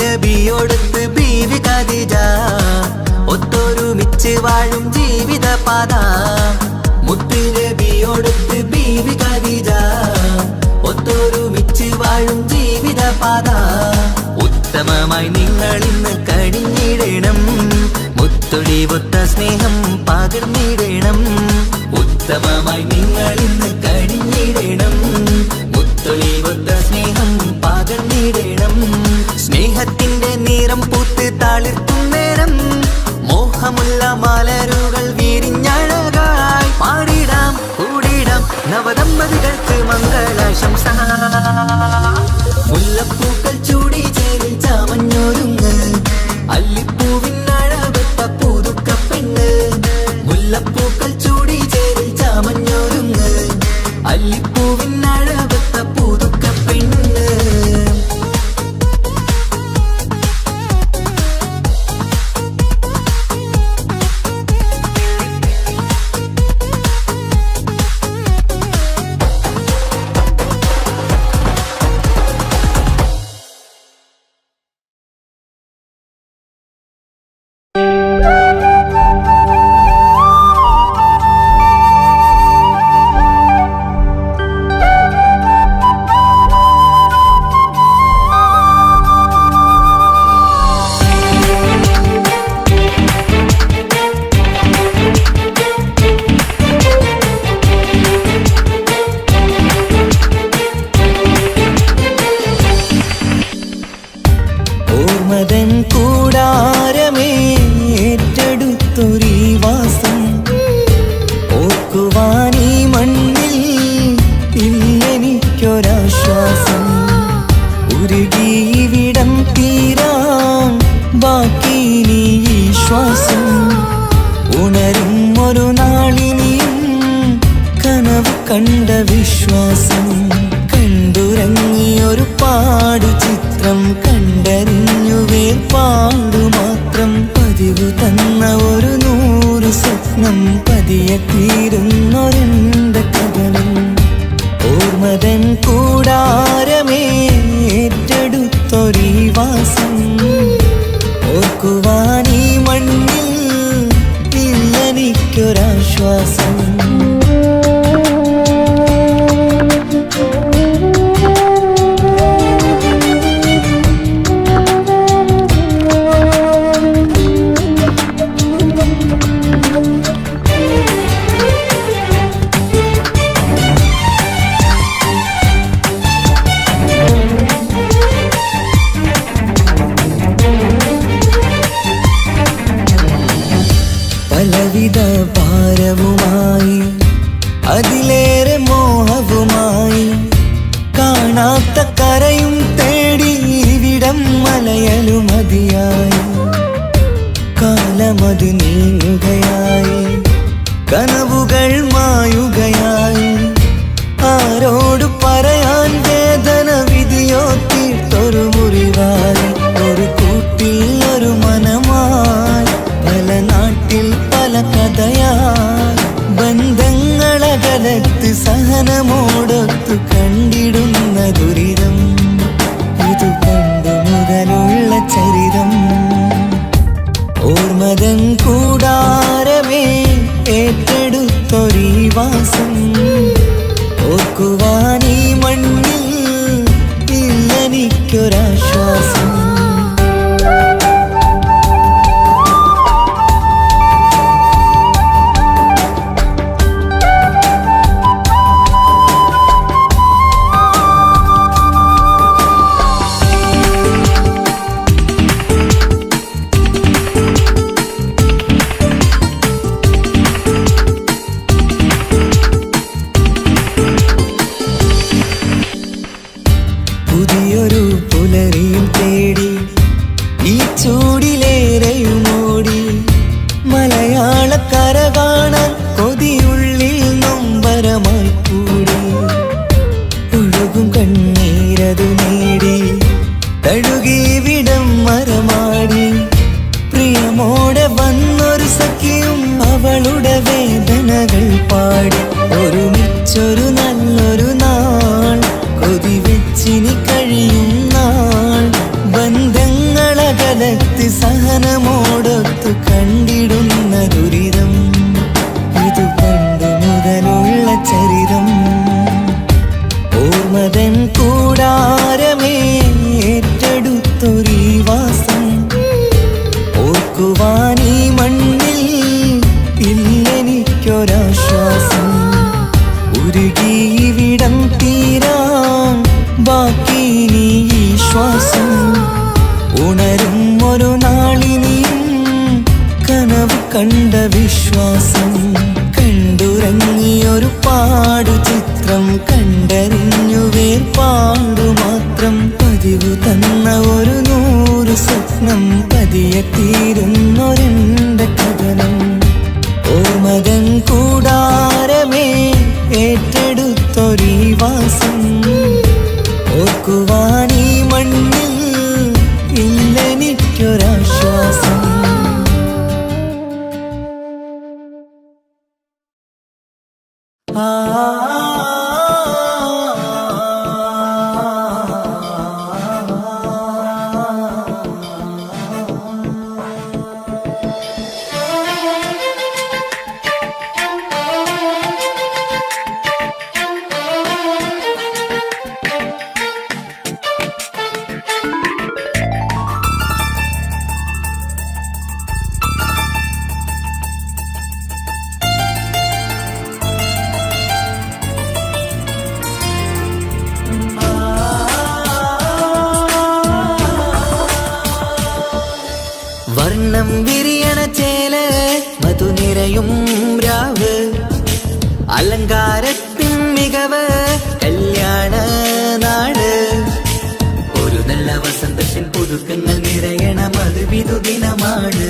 നബിയോടൊത്ത് ബീവി ഖദീജ, ഒത്തൊരുമിച്ച് വാഴും ജീവിത പാത. മുത്ത് നബിയോടൊത്ത് ബീവി ഖദീജ, ഒത്തൊരുമിച്ച് വാഴും ജീവിത പാത. ഉത്തമമായി നിങ്ങൾ ഇന്ന് കഴിഞ്ഞിടണം, മുത്തൊടിവൊത്ത സ്നേഹം പകർന്നിടണം. ഉത്തമമായി നിങ്ങൾ ഇന്ന് കഴിഞ്ഞിടണം, മുത്തൊടിവൊത്ത സ്നേഹം പകർന്നിടണം. സ്നേഹത്തിന്റെ നിറം പൂത്ത് താളിർക്കും നേരം, മോഹമുള്ള മലരുകൾ വിരിഞ്ഞഴകായി. പാടിടാം കൂടിടാം നവദമ്പതികൾക്ക് മംഗളാശംസ. മുല്ലപ്പൂക്കൾ ചൂടി ചേരി ചാമഞ്ഞൊരുങ്ങ്, അല്ലിപ്പൂവിനഴകൊത്ത പുതുക്കപ്പെണ്ണ്. ഉണരും ഒരു നാളിനിയും കനവ് കണ്ട വിശ്വാസം കണ്ടുറങ്ങിയൊരു പാടു ചിത്രം കണ്ടറിഞ്ഞു വേർപാടു മാത്രം പതിവ് തന്ന ഒരു 100 സ്വപ്നം പതിയെ തീരുന്നൊരെന്റെ കഥനം ഓർമ്മതൻ കൂടാരമേ ഏറ്റെടുത്തൊരീ വാസം ഓർക്കുവാനീ മണ്ണിൽ ഇല്ലെനിക്കൊരാശ്വാസം പലവിധ ഭാരവുമായി അതിലേറെ മോഹവുമായി കാണാത്ത കരയും തേടി ഇവിടം മലയലുമതിയായി കാലമത് നീങ്ങുകയായി കനവുകൾ മായുകയായി ആരോട് പറയാൻ വേദന വിധിയോ തീർത്തൊരു മുറിവായി ഒരു കൂട്ടിൽ ഒരു മനമായി പല നാട്ടിൽ പല കഥയായി ബന്ധങ്ങളകലത്ത് സഹനമോടൊത്തു കണ്ടിടുന്ന ദുരിതം ഇതു പണ്ടു മുതലുള്ള ചരിതം ഓർമ്മതൻ കൂടാരമേ ഏറ്റെടുത്തൊരീ വാസം ഓർക്കുവാനീ മണ്ണിൽ ഇല്ലെനിക്കൊരാശ്വാസം പുതിയൊരു പുലരിയും തേടി ഈ ചൂടിലേറെയുമോടി മലയാളക്കര കാണാൻ കൊതിയുള്ളിൽ നൊമ്പരമായി കൂടി ഒഴുകും കണ്ണീരതു നേടി തഴുകി വിടം മരമാടി പ്രിയമോടെ വന്നൊരു സഖിയും അവളുടെ വേദനകൾ പാടി ഒരുമിച്ചൊരു നല്ലൊരു നാൾ കൊതി വെച്ചിനി കഴിയും നാൾ ബന്ധങ്ങളകലത്ത് സഹനമോടൊത്തു കണ്ടിടുന്ന ദുരിതം ഇതു പണ്ടു മുതലുള്ള ചരിതം ഓർമ്മതൻ കൂടാരമേ ഏറ്റെടുത്തൊരീ വാസം ഓർക്കുവാനീ മണ്ണിൽ ഇല്ലെനിക്കൊരാശ്വാസം ഉരുകിയിവിടം തീരാൻ ബാക്കി നീ ഈ ശ്വാസം ഉണരും ഒരു നാളിനിയും കനവ് കണ്ട വിശ്വാസം കണ്ടുറങ്ങിയൊരു പാടു ചിത്രം കണ്ടറിഞ്ഞു വേർപാടു മാത്രം പതിവ് തന്ന ഒരു 100 സ്വപ്നം പതിയെ തീരുന്നൊരെന്റെ കഥനം ഓർമ്മതൻ കൂടാരമേ ഏറ്റെടുത്തൊരീ വാസം ഓർക്കുവാനീ മണ്ണിൽ ഇല്ലെനിക്കൊരാശ്വാസം വർണ്ണം വിരിയണ ചേല മധുനിരയും രാവ് അലങ്കാരത്തിൻ മികവ് കല്യാണ നാട് ഒരു നല്ല വസന്തത്തിൻ പുതുക്കങ്ങൾ നിറയണ മധുവിധു ദിനമാണ്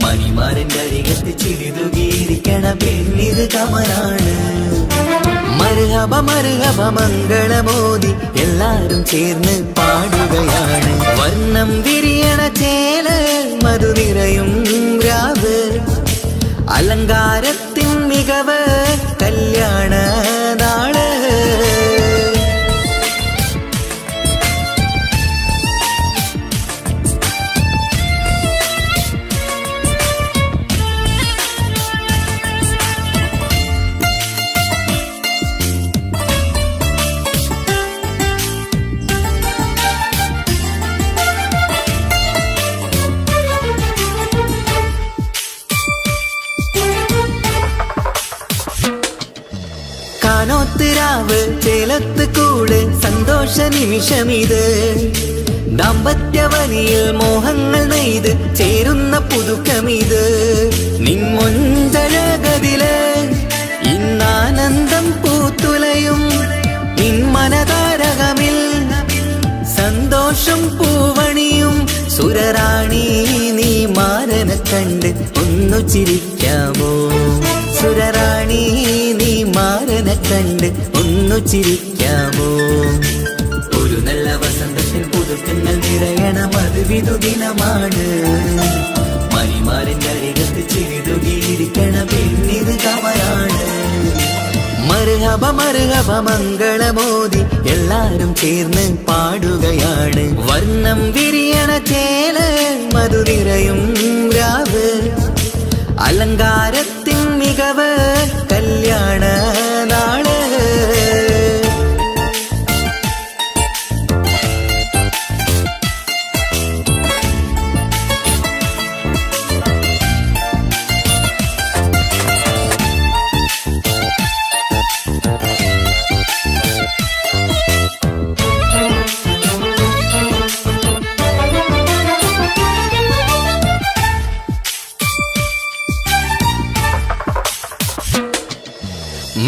മണി മണിമാരന്റെ അരികത്ത് ചിരിതുകീരിക്കണ പെണ്ണിത് കമലാണ്. മർഹബ മർഹബ മംഗളമോദി എല്ലാരും ചേർന്ന് പാടുകയാണ്. വർണ്ണം വിരിയണ ചേല മധു നിറയും രാവ്, അലങ്കാരത്തിൻ മികവ് കല്യാണ നാള്. കാനോത്തിരാവ് ചേലത്ത് കൂട് സന്തോഷ നിമിഷമിത്. ദാമ്പത്യവനിയിൽ മോഹങ്ങൾ നെയ്ത് ചേരുന്ന പുതുക്കമിത്. നിൻമൊഞ്ചഴകതില് ഇന്നാനന്ദം പൂത്തുലയും നിൻ മനതാരകമിൽ സന്തോഷം പൂവണിയും. സുരറാണി നീ മാരനെ കണ്ട് ഒന്നു ചിരിക്കാമോ? സുരറാണി നീ മാരനെ കണ്ട് ഒന്നു ചിരിക്കാമോ? ഒരു നല്ല വസന്തത്തിൽ പുതുക്കങ്ങൾ നിറയണം, അത് വിധുദിനമാണ്. മണിമാരന്റെ അരികത്ത് ചിരിതുകീരിക്കണ പെണ്ണിത് കമലാണ്. മർഹബ മർഹബ മംഗളമോദി എല്ലാരും ചേർന്ന് പാടുകയാണ്. വർണ്ണം വിരിയണ ചേല മധു നിറയും രാവ്, അലങ്കാരത്തിൻ മികവ് കല്യാണ നാള്.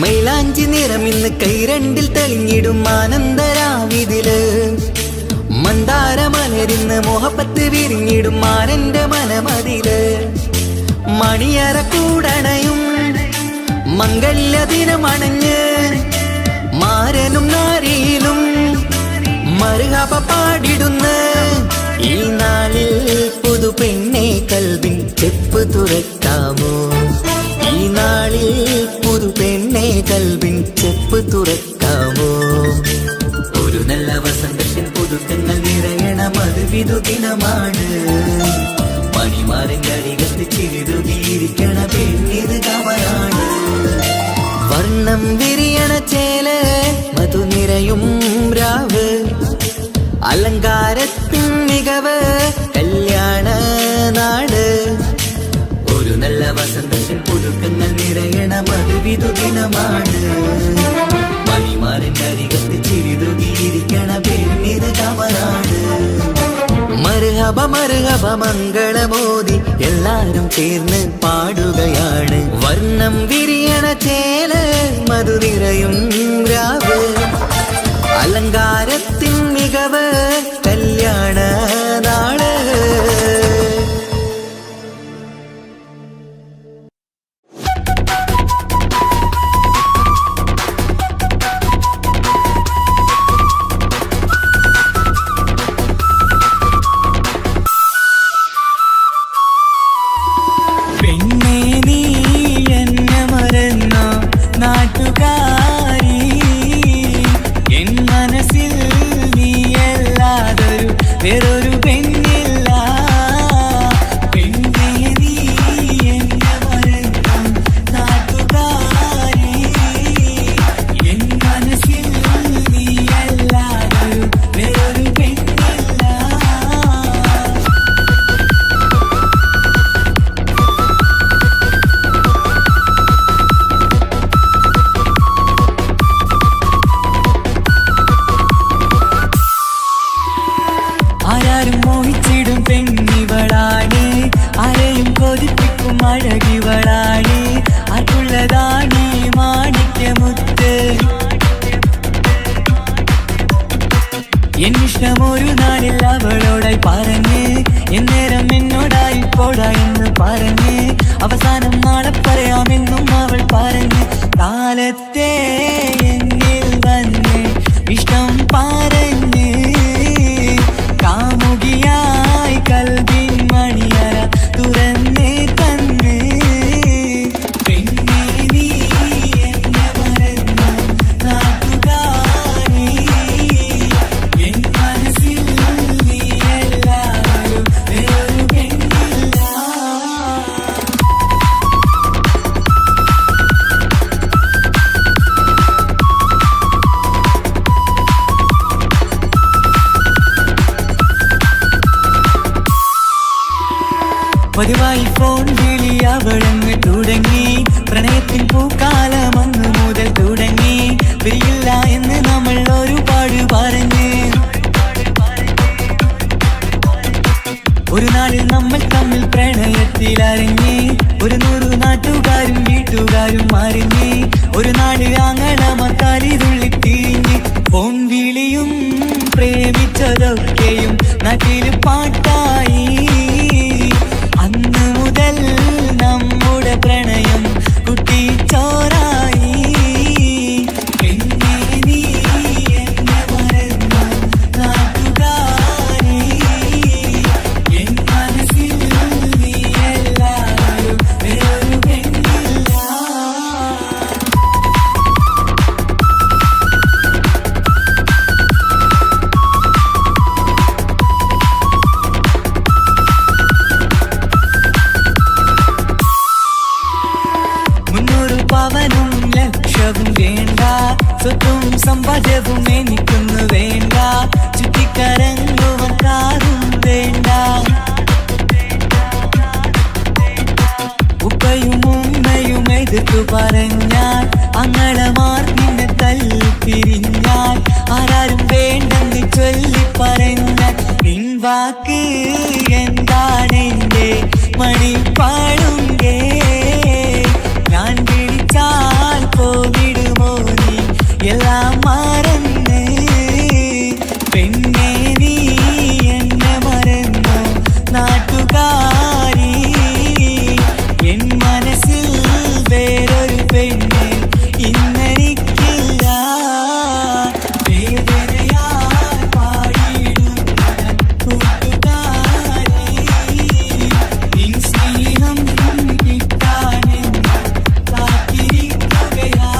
മൈലാഞ്ചി നിറമിന്ന് കൈരണ്ടിൽ തെളിഞ്ഞിടും ആനന്ദരാവിതില്. മന്ദാരമലരിന്ന് മോഹപ്പത്ത് വിരിഞ്ഞിടും മാരന്റെ മനമതില്. മണിയറ കൂടണയും മംഗല്യ ദിനമണഞ്ഞ് മാരനും നാരിയിലും മർഹബ പാടിടുന്ന ഈ നാളിൽ പുതു പെണ്ണെ കൽവിൻ ചെപ്പ് തുറക്കാമോ? ഈ നാളിൽ പുതു പെണ്ണെ കൽവിൻ ചെപ്പ് തുറക്കാമോ? ഒരു നല്ല വസന്തത്തിൽ പുതുക്കങ്ങൾ നിറയണം, അത് വിധുദിനമാണ്. മണിമാരന്റെ അരികത്ത് ചിരിതുകീരിക്കണ പെണ്ണിത് കമലാണ്. വർണ്ണം വിരിയണ ചേല മധു നിറയും രാവ്, അലങ്കാരത്തിൻ മികവ് കല്യാണ നാട്. ഒരു നല്ല വസന്തത്തിൽ പുതുക്കങ്ങൾ നിറയണം, അത് വിധുദിനമാണ്. മണിമാരന്റെ അരികത്ത് ചിരിതുകീരിക്കണ പെണ്ണിത് കമലാണ്. മർഹബ മർഹബ മംഗളമോദി എല്ലാരും ചേർന്ന് പാടുകയാണ്. വർണ്ണം വിരിയണ ചേല മധു നിറയും രാവ്, അലങ്കാരത്തിൻ മികവ് കല്യാണ നാള്. വേറൊരു പെണ്ണില്ല. പെണ്ണേ നീ എന്നെ മറന്ന നാട്ടുകാരി, എൻ മനസ്സിൽ നീയല്ലാതൊരു വേറൊരു പെണ്ണില്ല. ആരാരും മോഹിച്ചിടും പെണ്ണിവളാണ്, ആരെയും കൊതിപ്പിക്കും അഴകിവളാണ്. ആർക്കുള്ളതാണ് മാണിക്യമുത്ത്, എന്നിഷ്ടം ഒരു നാളിൽ അവളോടായി പറഞ്ഞ് എന്നേരം എന്നോടായി പോടാ എന്ന് പറഞ്ഞ് അവസാനം നാളെ പറയാമെന്നും അവൾ പറഞ്ഞ് കാലത്തെ എന്നിൽ വന്ന് ഇഷ്ടം പറഞ്ഞ് കാമുകിയായി കൽവിൻ മണിയറ തുറന്ന് തന്ന് പെണ്ണേ നീ എന്നെ മറന്നു നാട്ടുകാരി എൻ മനസ്സിൽ നീ എല്ലാവരും വേറൊരു പെണ്ണില്ല. പതിവായി ഫോൺ വിളി അവളങ്ങ് തുടങ്ങി പ്രണയത്തിൻ പൂക്കാലം അന്ന് മുതൽ തുടങ്ങി പിരിയില്ല എന്ന് നമ്മൾ ഒരുപാട് പറഞ്ഞ് ഒരു നാളിൽ നമ്മൾ തമ്മിൽ പ്രണയത്തിൽ അറിഞ്ഞ് 100 നാട്ടുകാരും വീട്ടുകാരും അറിഞ്ഞ് ഒരു നാളിൽ ആങ്ങളമക്കാലി തുള്ളിത്തിരിഞ്ഞ് ഫോൺ വിളിയും പ്രേമിച്ചതൊക്കെയും നാട്ടിൽ പാട്ടായി അന്ന് മുതൽ നമ്മുടെ പ്രണയം കുട്ടിച്ചോറായി പെണ്ണേ നീ എന്നെ മറന്നു നാട്ടുകാരി എൻ മനസ്സിൽ നീ എല്ലാവരും വേറൊരു പെണ്ണില്ല. പവനും ലക്ഷവും വേണ്ട സ്വത്തും സമ്പാദ്യവും എനിക്കൊന്നു വേണ്ട ചുറ്റിക്കറങ്ങുവാൻ കാറും വേണ്ട ഉപ്പയും ഉമ്മയും എതിർത്തു പറഞ്ഞാൽ അങ്ങളമാർ നിന്നെ തല്ലിപ്പിരിഞ്ഞാൽ ആരാരും വേണ്ടെന്ന് ചൊല്ലി പറഞ്ഞാൽ നിൻ വാക്ക് എന്താണെന്റെ മണിപ്പാടുങ്കേ ഞാൻ വിളിച്ചാൽ പോവിടുമോ നീ എല്ലാം മറന്ന് പെണ്ണേ നീ എന്നെ മറന്നു നാട്ടുകാരി എൻ മനസ്സിൽ വേറൊരു പെണ്ണ് ഇന്നെനിക്കില്ല വേദനയാൽ പാടിയിടുന്ന കൂട്ടുകാരി നിൻ സ്നേഹം കിട്ടാനെന്ന് കാത്തിരിക്കുകയാ.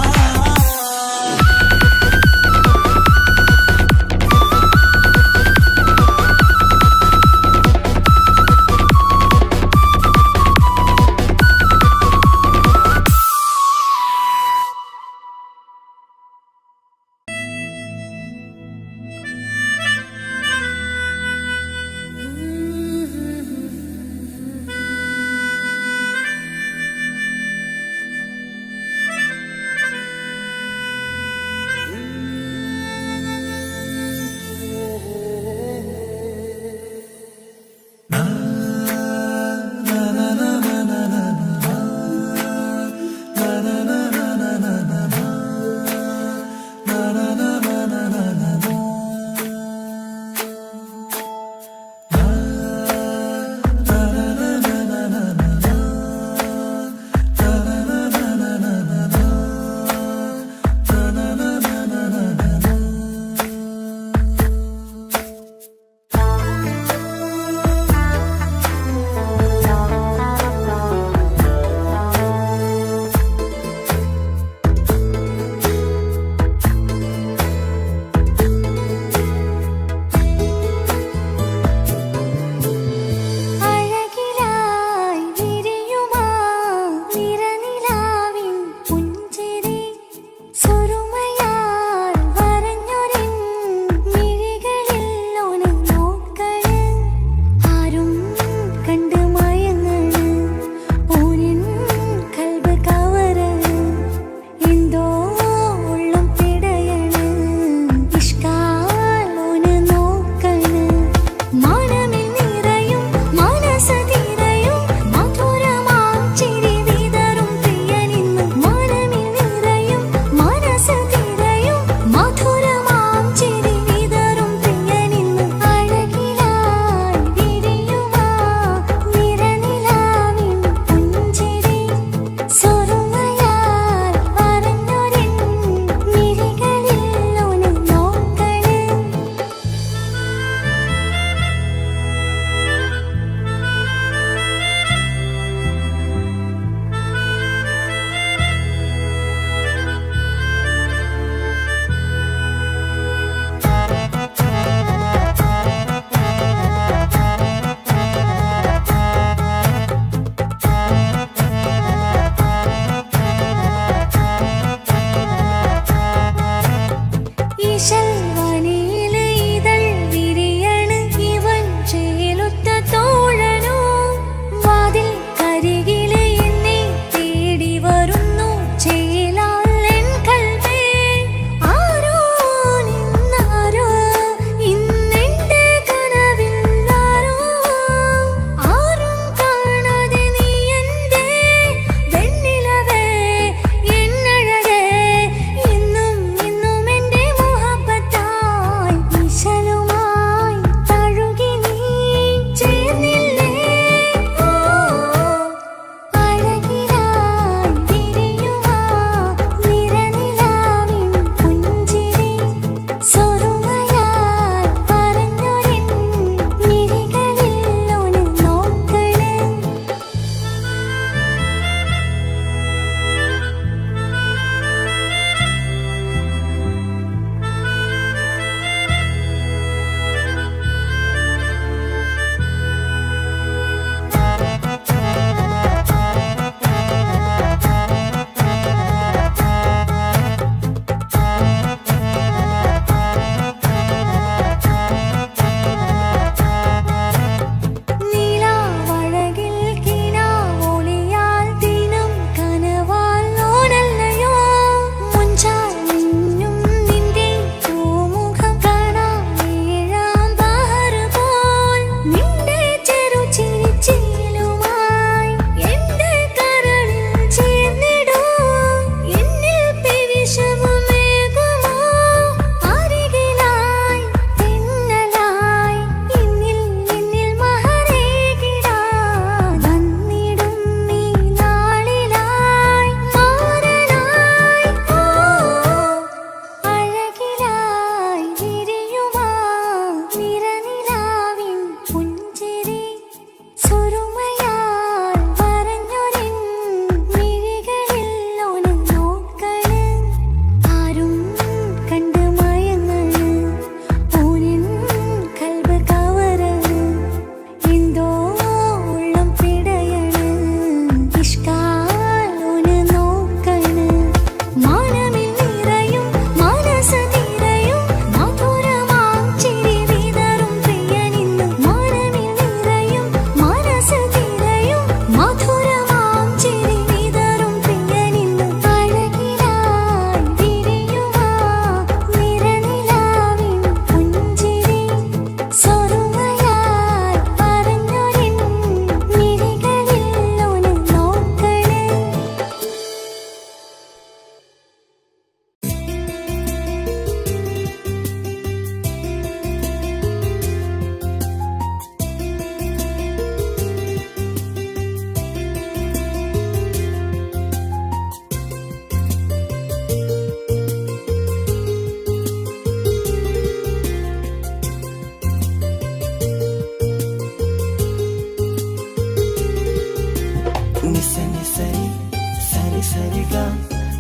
സരിഗ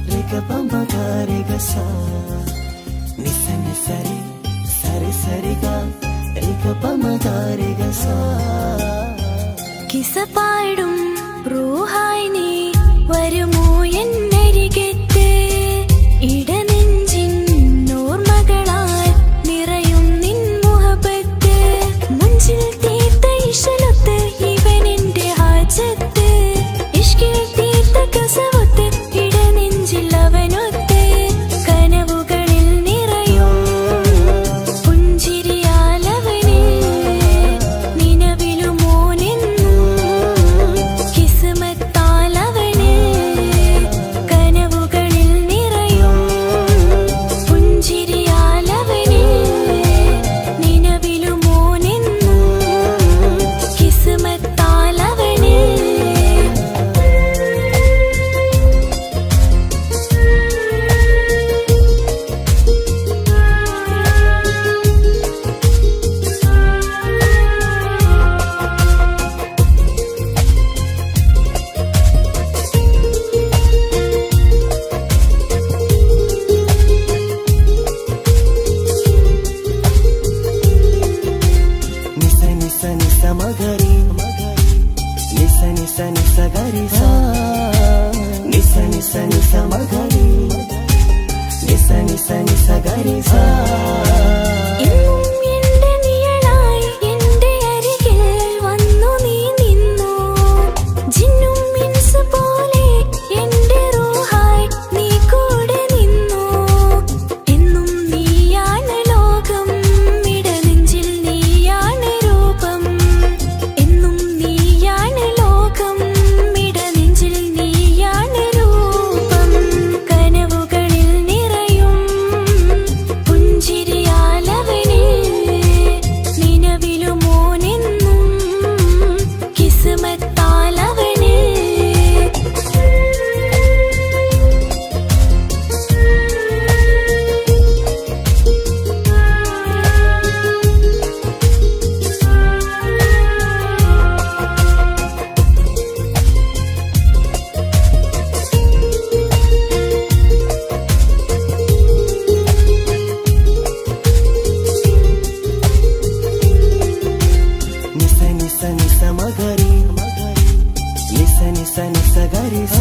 രഗ പമ ഗരിഗ സ നിസനി സരി സരി സരിഗ രഗ പമ ഗരിഗ സ കിസ പാടും റൂഹായി നീ വരുമോ എന്നരികത്ത് ഇടനെഞ്ചിൻ ഓർമ്മകളാൽ നിറയും നിൻ മുഹബത്ത് മുഞ്ചിൽ തീർത്ത ഇശലൊത്ത് ഇവനെന്റെ ഹാജത്ത് ഇഷ്കിൽ തീർത്ത കസവത്ത് ഇടനെഞ്ചിൽ അവനൊത്ത് കനവുകളിൽ നിറയും പുഞ്ചിരിയാലവന് നിലവിലുമോനെന്നും കിസ്മത്താലവന് കനവുകളിൽ നിറയും പുഞ്ചിരിയാലവന് നിലവിലുമോനെന്നും കിസ്മത്താലവന് നിസ നിസ നിസ മഗരി നിസ നിസ നിസ ഗരി സ നിസ നിസ നിസ മഗരി നിസ നിസ നിസ ഗരി സ എന്നും എന്റെ നിഴലായി എന്റെ അരികിൽ വന്നു നീ നിന്നു ജിന്നും മിൻസ് പോലെ എന്റെ റൂഹായി നീ കൂടെ നിന്നു എന്നും നീയാണ് ലോകം ഇടനെഞ്ചിൽ നീയാണ് രൂപം എന്നും നീയാണ് ലോകം ഇടനെഞ്ചിൽ നീയാണ് രൂപം കനവുകളിൽ നിറയും പുഞ്ചിരിയാലവന് നിലവിലുമോനെന്നും കിസ്മത്താലവന് നിസ നിസ നിസ മഗരി നിസ നിസ നിസ ഗരി സ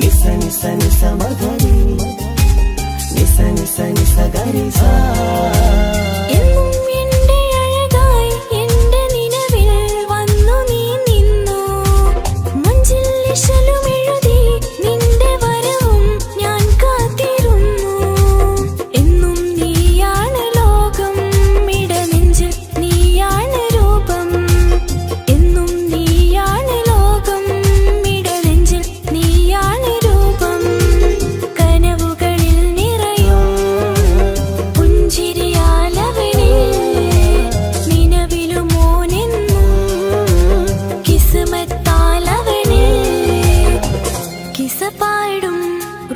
നിസ നിസ നിസ മഗരി നിസ നിസ നിസ ഗരി സ എന്നും എന്റെ അഴകായി എന്റെ നിലവിൽ വന്നു നീ നിന്നു മഞ്ചിൽ ഇശലും എഴുതി നിന്റെ വരവും ഞാൻ കാത്തിരുന്നു എന്നും നീയാണ് ലോകം ഇടനെഞ്ചിൽ നീയാണ് രൂപം എന്നും നീയാണ് ലോകം ഇടനെഞ്ചിൽ നീയാണ് രൂപം കനവുകളിൽ നിറയും പുഞ്ചിരിയാലവന് നിലവിലുമോനെന്നും കിസ്മത്താലവന് കിസ പാടും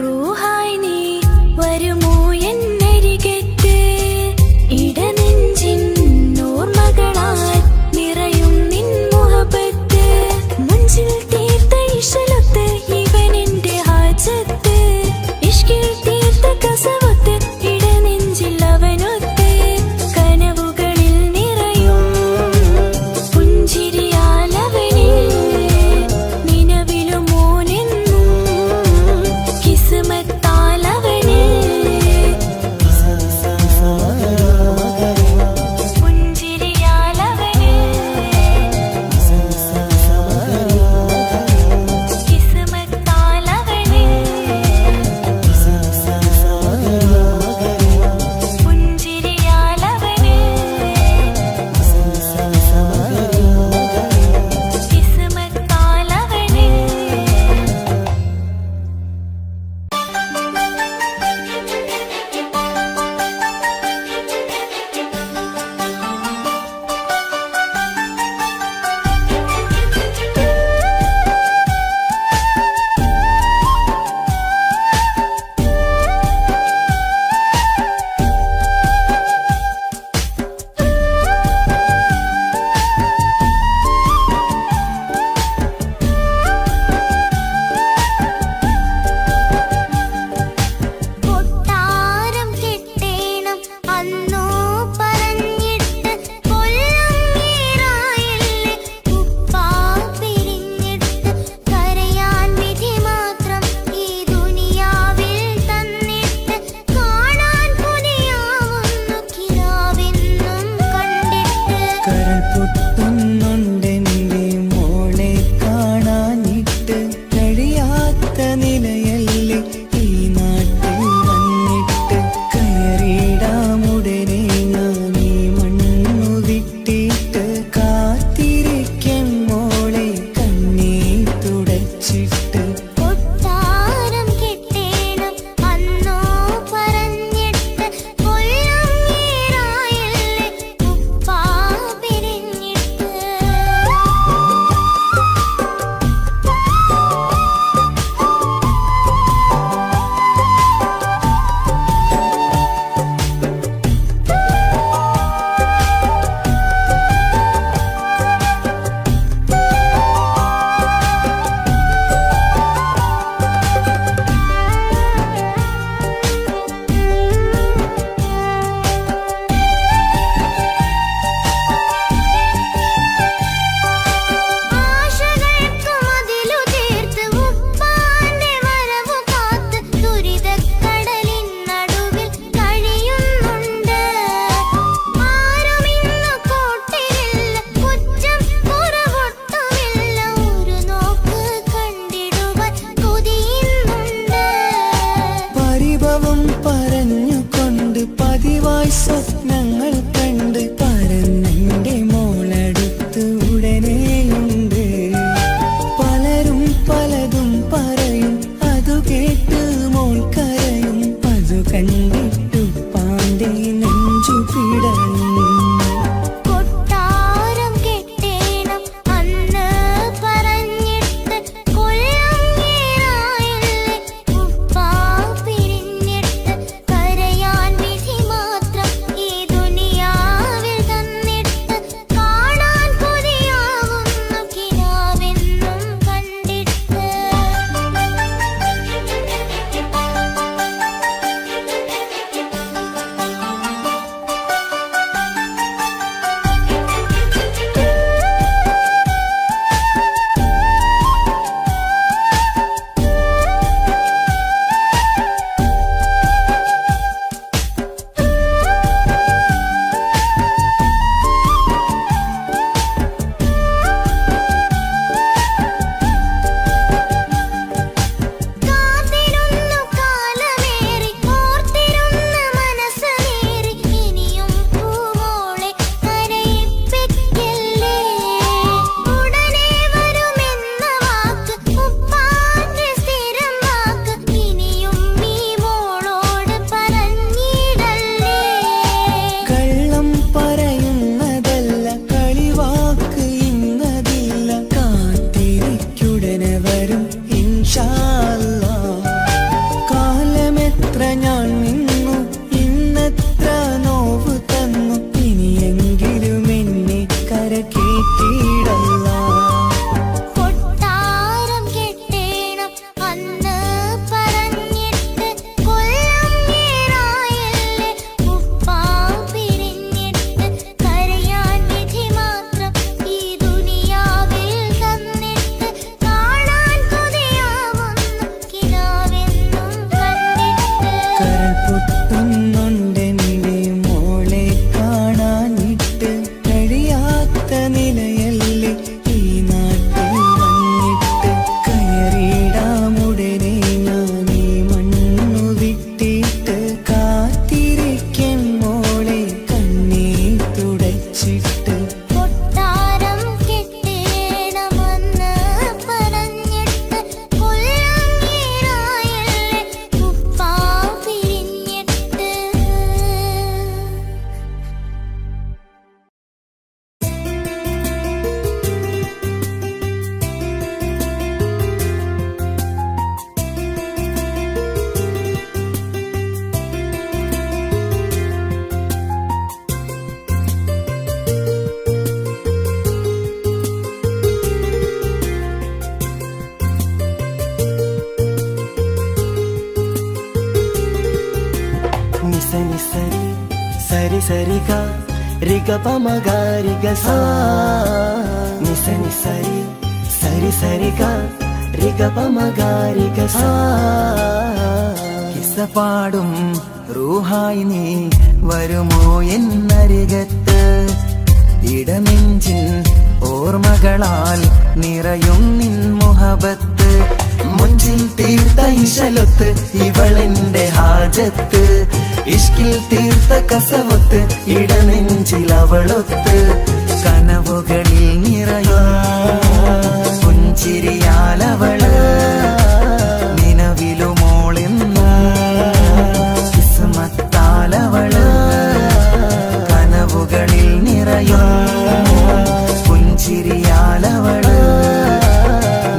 റൂഹായി നീ വരുമോ എന്നരികത്ത് ഇടനെഞ്ചിൻ ഓർമ്മകളാൽ നിറയും നിൻ മുഹബത്ത് മുഞ്ചിൽ തീർത്ത ഇശലൊത്ത് ഇവനെന്റെ ഹാജത്ത് ഇഷ്കിൽ തീർത്ത കസവത്ത് ഇടനെഞ്ചിൽ അവനൊത്ത് കനവുകളിൽ നിറയും പുഞ്ചിരിയാലവന് നിലവിലുമോനെന്നും കിസ്മത്താലവന് ഒന്നായി സ്വപ്നങ്ങൾ കണ്ട് പറന്നെന്റെ മോളടുത്ത് ഉടനെയുണ്ട്. പലരും പലതും പറയും, അതു കേട്ട് മോൾ കരയും. അതു കണ്ടിട്ടു പാന്റെ നെഞ്ചു പിടയും. കൊട്ടാരം കെട്ടേണം അന്ന് പറഞ്ഞിട്ട് കൊല്ലങ്ങേറായില്ലേ ഉപ്പാ പിരിഞ്ഞിട്ട്. കരയാൻ വിധി മാത്രം ഈ ദുനിയാവിൽ തന്നിട്ട്. കാണാൻ കൊതിയാവുന്നു കിനാവെന്നും കണ്ടിട്ട്. കാത്തിരുന്നു കാലമേറി ഓർത്തിരുന്ന മനസ്സേറി. ഇനിയും പൂവോളെ കരയിപ്പിക്കല്ലേ. ഉടനെ വരുമെന്ന വാക്ക് ഉപ്പാന്റെ സ്ഥിരം വാക്ക്. ഇനിയും ഈ മോളോട് പറഞ്ഞിടല്ലേ. കള്ളം പറയുന്നതല്ല, കളിവാക്ക് ഇന്നതില്ല. കാത്തിരിക്കുടനെ വരും ഇൻഷാ അല്ലാഹ്. കാലമെത്ര ഞാൻ നിന്നു, ഇന്നെത്ര നോവ് തന്നു. ഇനിയെങ്കിലും എന്നെ കരകേറ്റിയിടല്ല. കൊട്ടാരം കെട്ടേണം അന്ന് പറഞ്ഞിട്ട് കൊല്ലങ്ങേറായില്ലേ ഉപ്പാ പിരിഞ്ഞിട്ട്. കരയാൻ വിധി മാത്രം ഈ ദുനിയാവിൽ തന്നിട്ട്. കാണാൻ കൊതിയാവുന്നു കിനാവെന്നും കണ്ടിട്ട്. കരൾ പൊട്ടുന്നുണ്ടെന്റെ മോളെ കാണാനിട്ട്. കഴിയാത്ത നിലയല്ലേ ഈ നാട്ടിൽ വന്നിട്ട്. കയറിയിടാമുടനെ ഞാൻ ഈ മണ്ണു വിട്ടിട്ട്. കാത്തിരിക്കും മോളെ കണ്ണീർ തുടച്ചിട്ട്. കൊട്ടാരം കെട്ടേണം അന്ന് പറഞ്ഞിട്ട് കൊല്ലങ്ങേറായില്ലേ ഉപ്പാ പിരിഞ്ഞിട്ട്. నిస నిసరి సరి సరిగా రిగ పమగారిగ సా. నిస నిసరి సరి సరిగా రిగ పమగారిగ సా. കിസ്സപാടും റൂഹായി നീ വരുമോ എന്നരികത്ത്. ഇടനെഞ്ചിൻ ഓർമ്മകളാൽ നിറയും നിൻ മുഹബത്ത്. മുഞ്ചിൽ തീർത്ത ഇശലൊത്ത് ഇവളെന്റെ ഹാജത്ത്. ഇഷ്കിൽ തീർത്ത കസവത്ത് ഇടനെഞ്ചിൽ അവളൊത്ത്. കനവുകളിൽ നിറയും പുഞ്ചിരിയാലവള് നിലവിലുമോളെന്ന് കിസ്മത്താലവള്. കനവുകളിൽ നിറയും പുഞ്ചിരിയാലവള്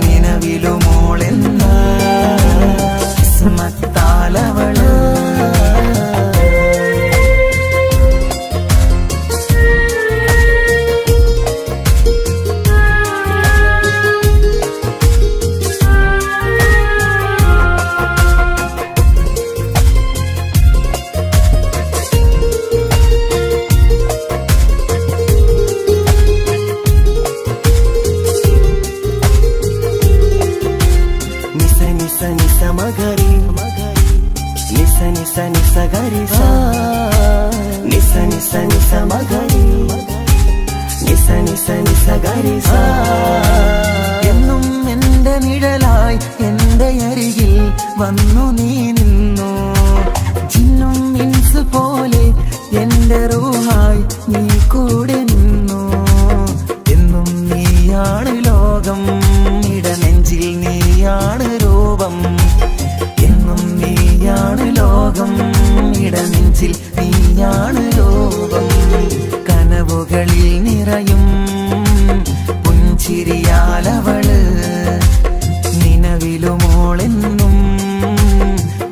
നിലവിലുമോളെന്ന് കിസ്മത്താലവള്. మగరి నిస నిస నిస గరి సా నిస నిస నిస మగరి నిస నిస నిస ഗരി സാ. എന്നും എന്റെ നിഴലായി എന്റെ അരികിൽ വന്നു നീ നിന്നു. ജിന്നും ഇൻസ് പോലെ നെഞ്ചിൽ നീയാണ് ലോകം കനവുകളിൽ നിറയും പുഞ്ചിരിയാലവള് നിലവിലുമോളെന്നും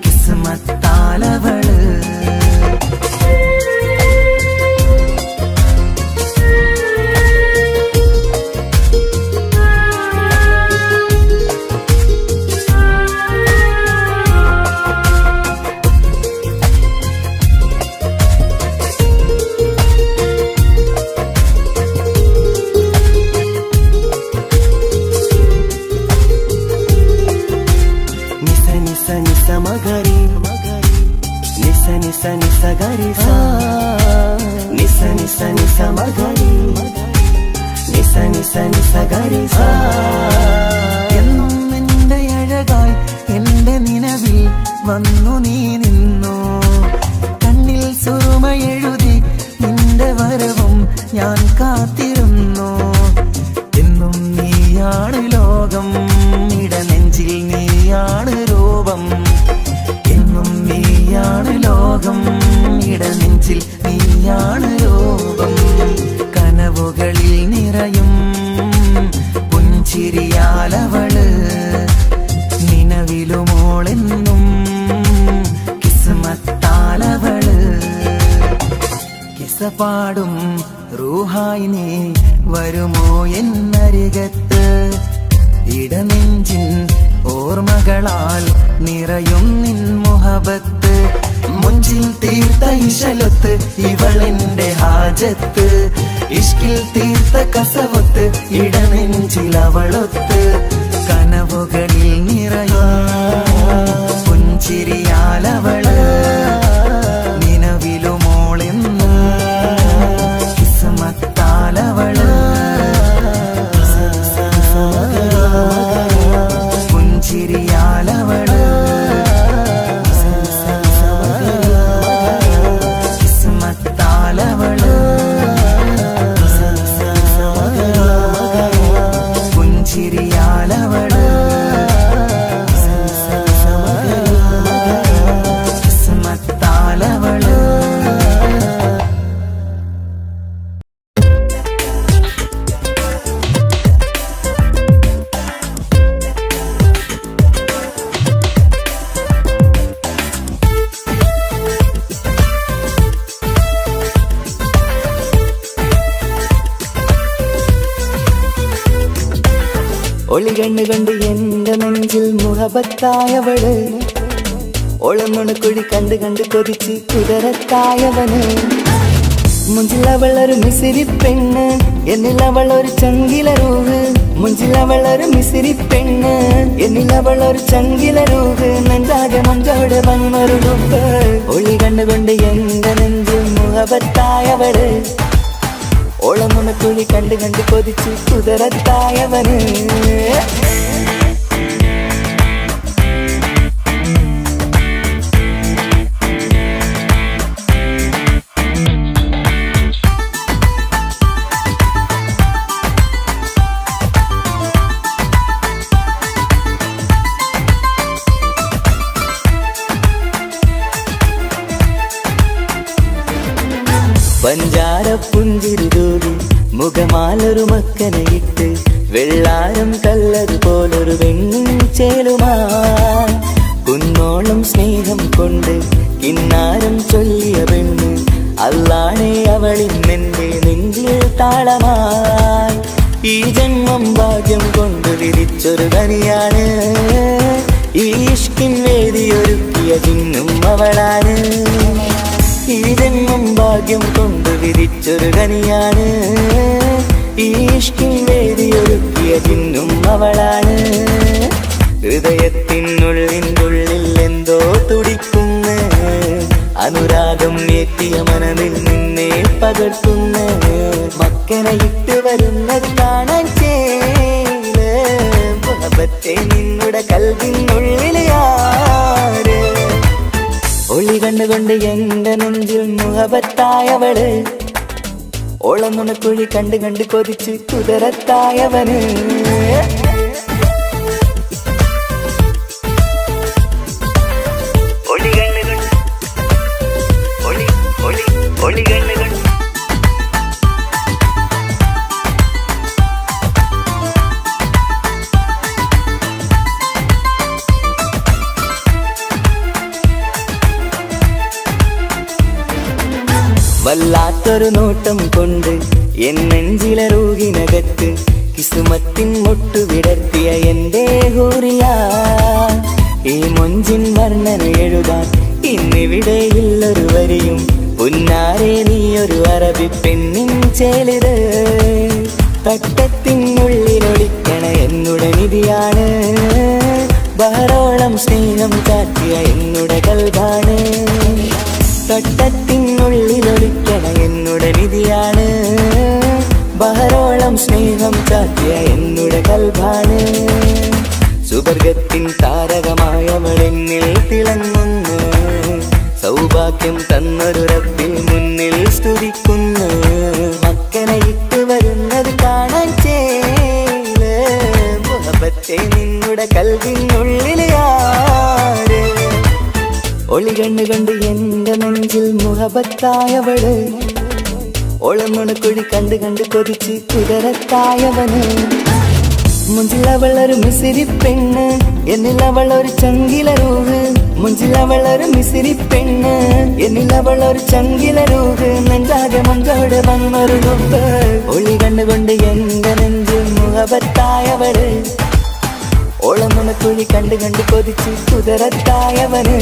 കിസ്മത്താലവള് മഗരി നിസ നിസ നിസ ഗരി സ നിസ നിസ നിസ മഗരി നിസ നിസ നിസ ഗരി സ എന്നും എന്റെ അഴകായി എന്റെ നിലവിൽ വന്നു നീ നിന്നു കണ്ണിൽ സുറുമയെഴുതി നിന്റെ വരവും ഞാൻ കാത്തിരുന്നു എന്നും നീയാണ് ലോകം ഇടനെഞ്ചിൽ നീയാണ് രൂപം എന്നും നീയാണ് ലോകം ഇടനെഞ്ചിൽ നീയാണ് രൂപം കനവുകളിൽ നിറയും പുഞ്ചിരിയാലവള് നിലവിലുമോളെന്നും കിസ്മത്താലവള് കിസപാടും റൂഹായി നീ വരുമോ എന്നരികത്ത് ഇടനെഞ്ചിൻ ഓർമ്മകളാൽ നിറയും നിൻ മുഹബത്ത് മുഞ്ചിൽ തീർത്ത ഇശലൊത്ത് ഇവളെന്റെ ഹാജത്ത് ഇഷ്കിൽ തീർത്ത കസവത്ത് ഇടനെഞ്ചിൽ അവളൊത്ത് കനവുകളിൽ നിറയും പുഞ്ചിരിയാലവള് നിലവിലുമോളെന്നും കിസ്മത്താലവള് പുഞ്ചിരിയാലവള് കിസ്മത്താലവള് പുഞ്ചിരിയാലവള് കിസ്മത്താലവള് ഒളി കണ്ണുകൊണ്ട് എന്റെ നെഞ്ചിൽ മുഹബത്തായവള് ഒളമുണക്കുഴി കണ്ട് കണ്ട് കൊതിച്ച് കുതിരത്തായവന് മുഞ്ചിലവളൊരു മിസിരി പെണ്ണ് എന്നിലവളൊരു ചങ്കിലരൂഹ് മുഞ്ചിലവളൊരു മിസിരി പെണ്ണ് എന്നിലവളൊരു ചങ്കിലരൂഹ് നെഞ്ചാകെ മഞ്ചോട് വന്നൊരുടുപ്പ് ഒളി കണ്ണുകൊണ്ട് എന്റെ നെഞ്ചിൽ മുഹബത്തായവള് ഓളമുണക്കുഴി കണ്ട് കണ്ട് കൊതിച്ച് കുതിരത്തായവന് പഞ്ചാര പുഞ്ചിരി തൂകി മുഖമാലൊരു മക്കനയിട്ട് വെള്ളാരം കല്ലതുപോലൊരു വെണ്ണും ചേലുമാ കുന്നോളം സ്നേഹം കൊണ്ട് കിന്നാരം ചൊല്ലിയ പെണ്ണ് അല്ലാണേ അവളിന്നെന്റെ നെഞ്ചിൽ താളമായി ഈ ജന്മം ഭാഗ്യം കൊണ്ട് വിരിച്ചൊരു കനിയാണ് ഈ ഇഷ്കിൻ വേദിയൊരുക്കിയ ജിന്നും അവളാണ് ഈ ജന്മം ഭാഗ്യം കൊണ്ട് വിരിച്ചൊരു കനിയാണ് ഈ ഇഷ്കിൻ വേദിയൊരുക്കിയ ജിന്നും അവളാണ് ഹൃദയത്തിനുള്ളിനുള്ളിൽ എന്തോ തുടിക്കുന്ന അനുരാഗം ഏറ്റിയ മനമിൽ നിന്നെ പകർത്തുന്ന മക്കനെ ഇട്ട് വരുന്നത് കാണാൻ ചേല് മുഹബത്തെ നിന്നുടെ കൽവിനുള്ളിൽ ആര് ഒളി കണ്ടുകൊണ്ട് എന്റെ നെഞ്ചിൽ മുഹബത്തായവള് ഓളമുണക്കുഴി കണ്ട് കണ്ട് കൊതിച്ച് കുതിരത്തായവന് ഒളി വല്ലാത്തൊരു നോട്ടം കൊണ്ട് എൻ നെഞ്ചിലെ റൂഹിനകത്ത് കിസുമത്തിൻ മുട്ടു വിടർത്തിയ എന്റെ ഹൂറിയ ഈ മൊഞ്ചിൻ വർണ്ണന എഴുതാൻ ഇന്നിവിടെയില്ലൊരു വരിയും പുന്നാരെ നീയൊരു അറബി പെണ്ണിൻ ചേലിത് തട്ടത്തിനുള്ളിലൊളിക്കണ എന്നുടെ നിധിയാണ് ബഹറോളം സ്നേഹം കാട്ടിയ എന്നുടെ കൽബാണ് തട്ടത്തിനുള്ളിലൊളിക്കണ എന്നുടെ നിധിയാണ് ബഹറോളം സ്നേഹം കാട്ടിയ എന്നുടെ കൽബാണ് സുവർഗത്തിൻ താരകമായവളെന്നിൽ തിളങ്ങുന്നു സൗഭാഗ്യം തന്നൊരു റബ്ബിൽ മുന്നിൽ സ്തുതിക്കുന്നു മക്കനെ ഇട്ട് വരുന്നത് കാണാൻ ചേല് മുഹബത്തെ നിന്നുടെ കൽവിനുള്ളില് ആര് ഒളി കണ്ട് എന്റെ നെഞ്ചിൽ മുഹബത്തായവള് ഒളമുണക്കുഴി കണ്ട് കൊതിച്ച് കുതിരത്തായവന് മുഞ്ചിലവളൊരു മിസിരി പെണ്ണ് എന്നിലവളൊരു ചങ്കിലരൂഹ് മുഞ്ചിലവളൊരു മിസിരി പെണ്ണ് എന്നിലവളൊരു ചങ്കിലരൂഹ് നെഞ്ചാകെ മഞ്ചോട് വന്നൊരു നുമ്പ് ഒളി കണ്ടുകൊണ്ട് എന്റെ നെഞ്ച് മുഹബത്തായവള് ഓളമുണക്കുഴി കണ്ട് കൊതിച്ച് കുതിരത്തായവന്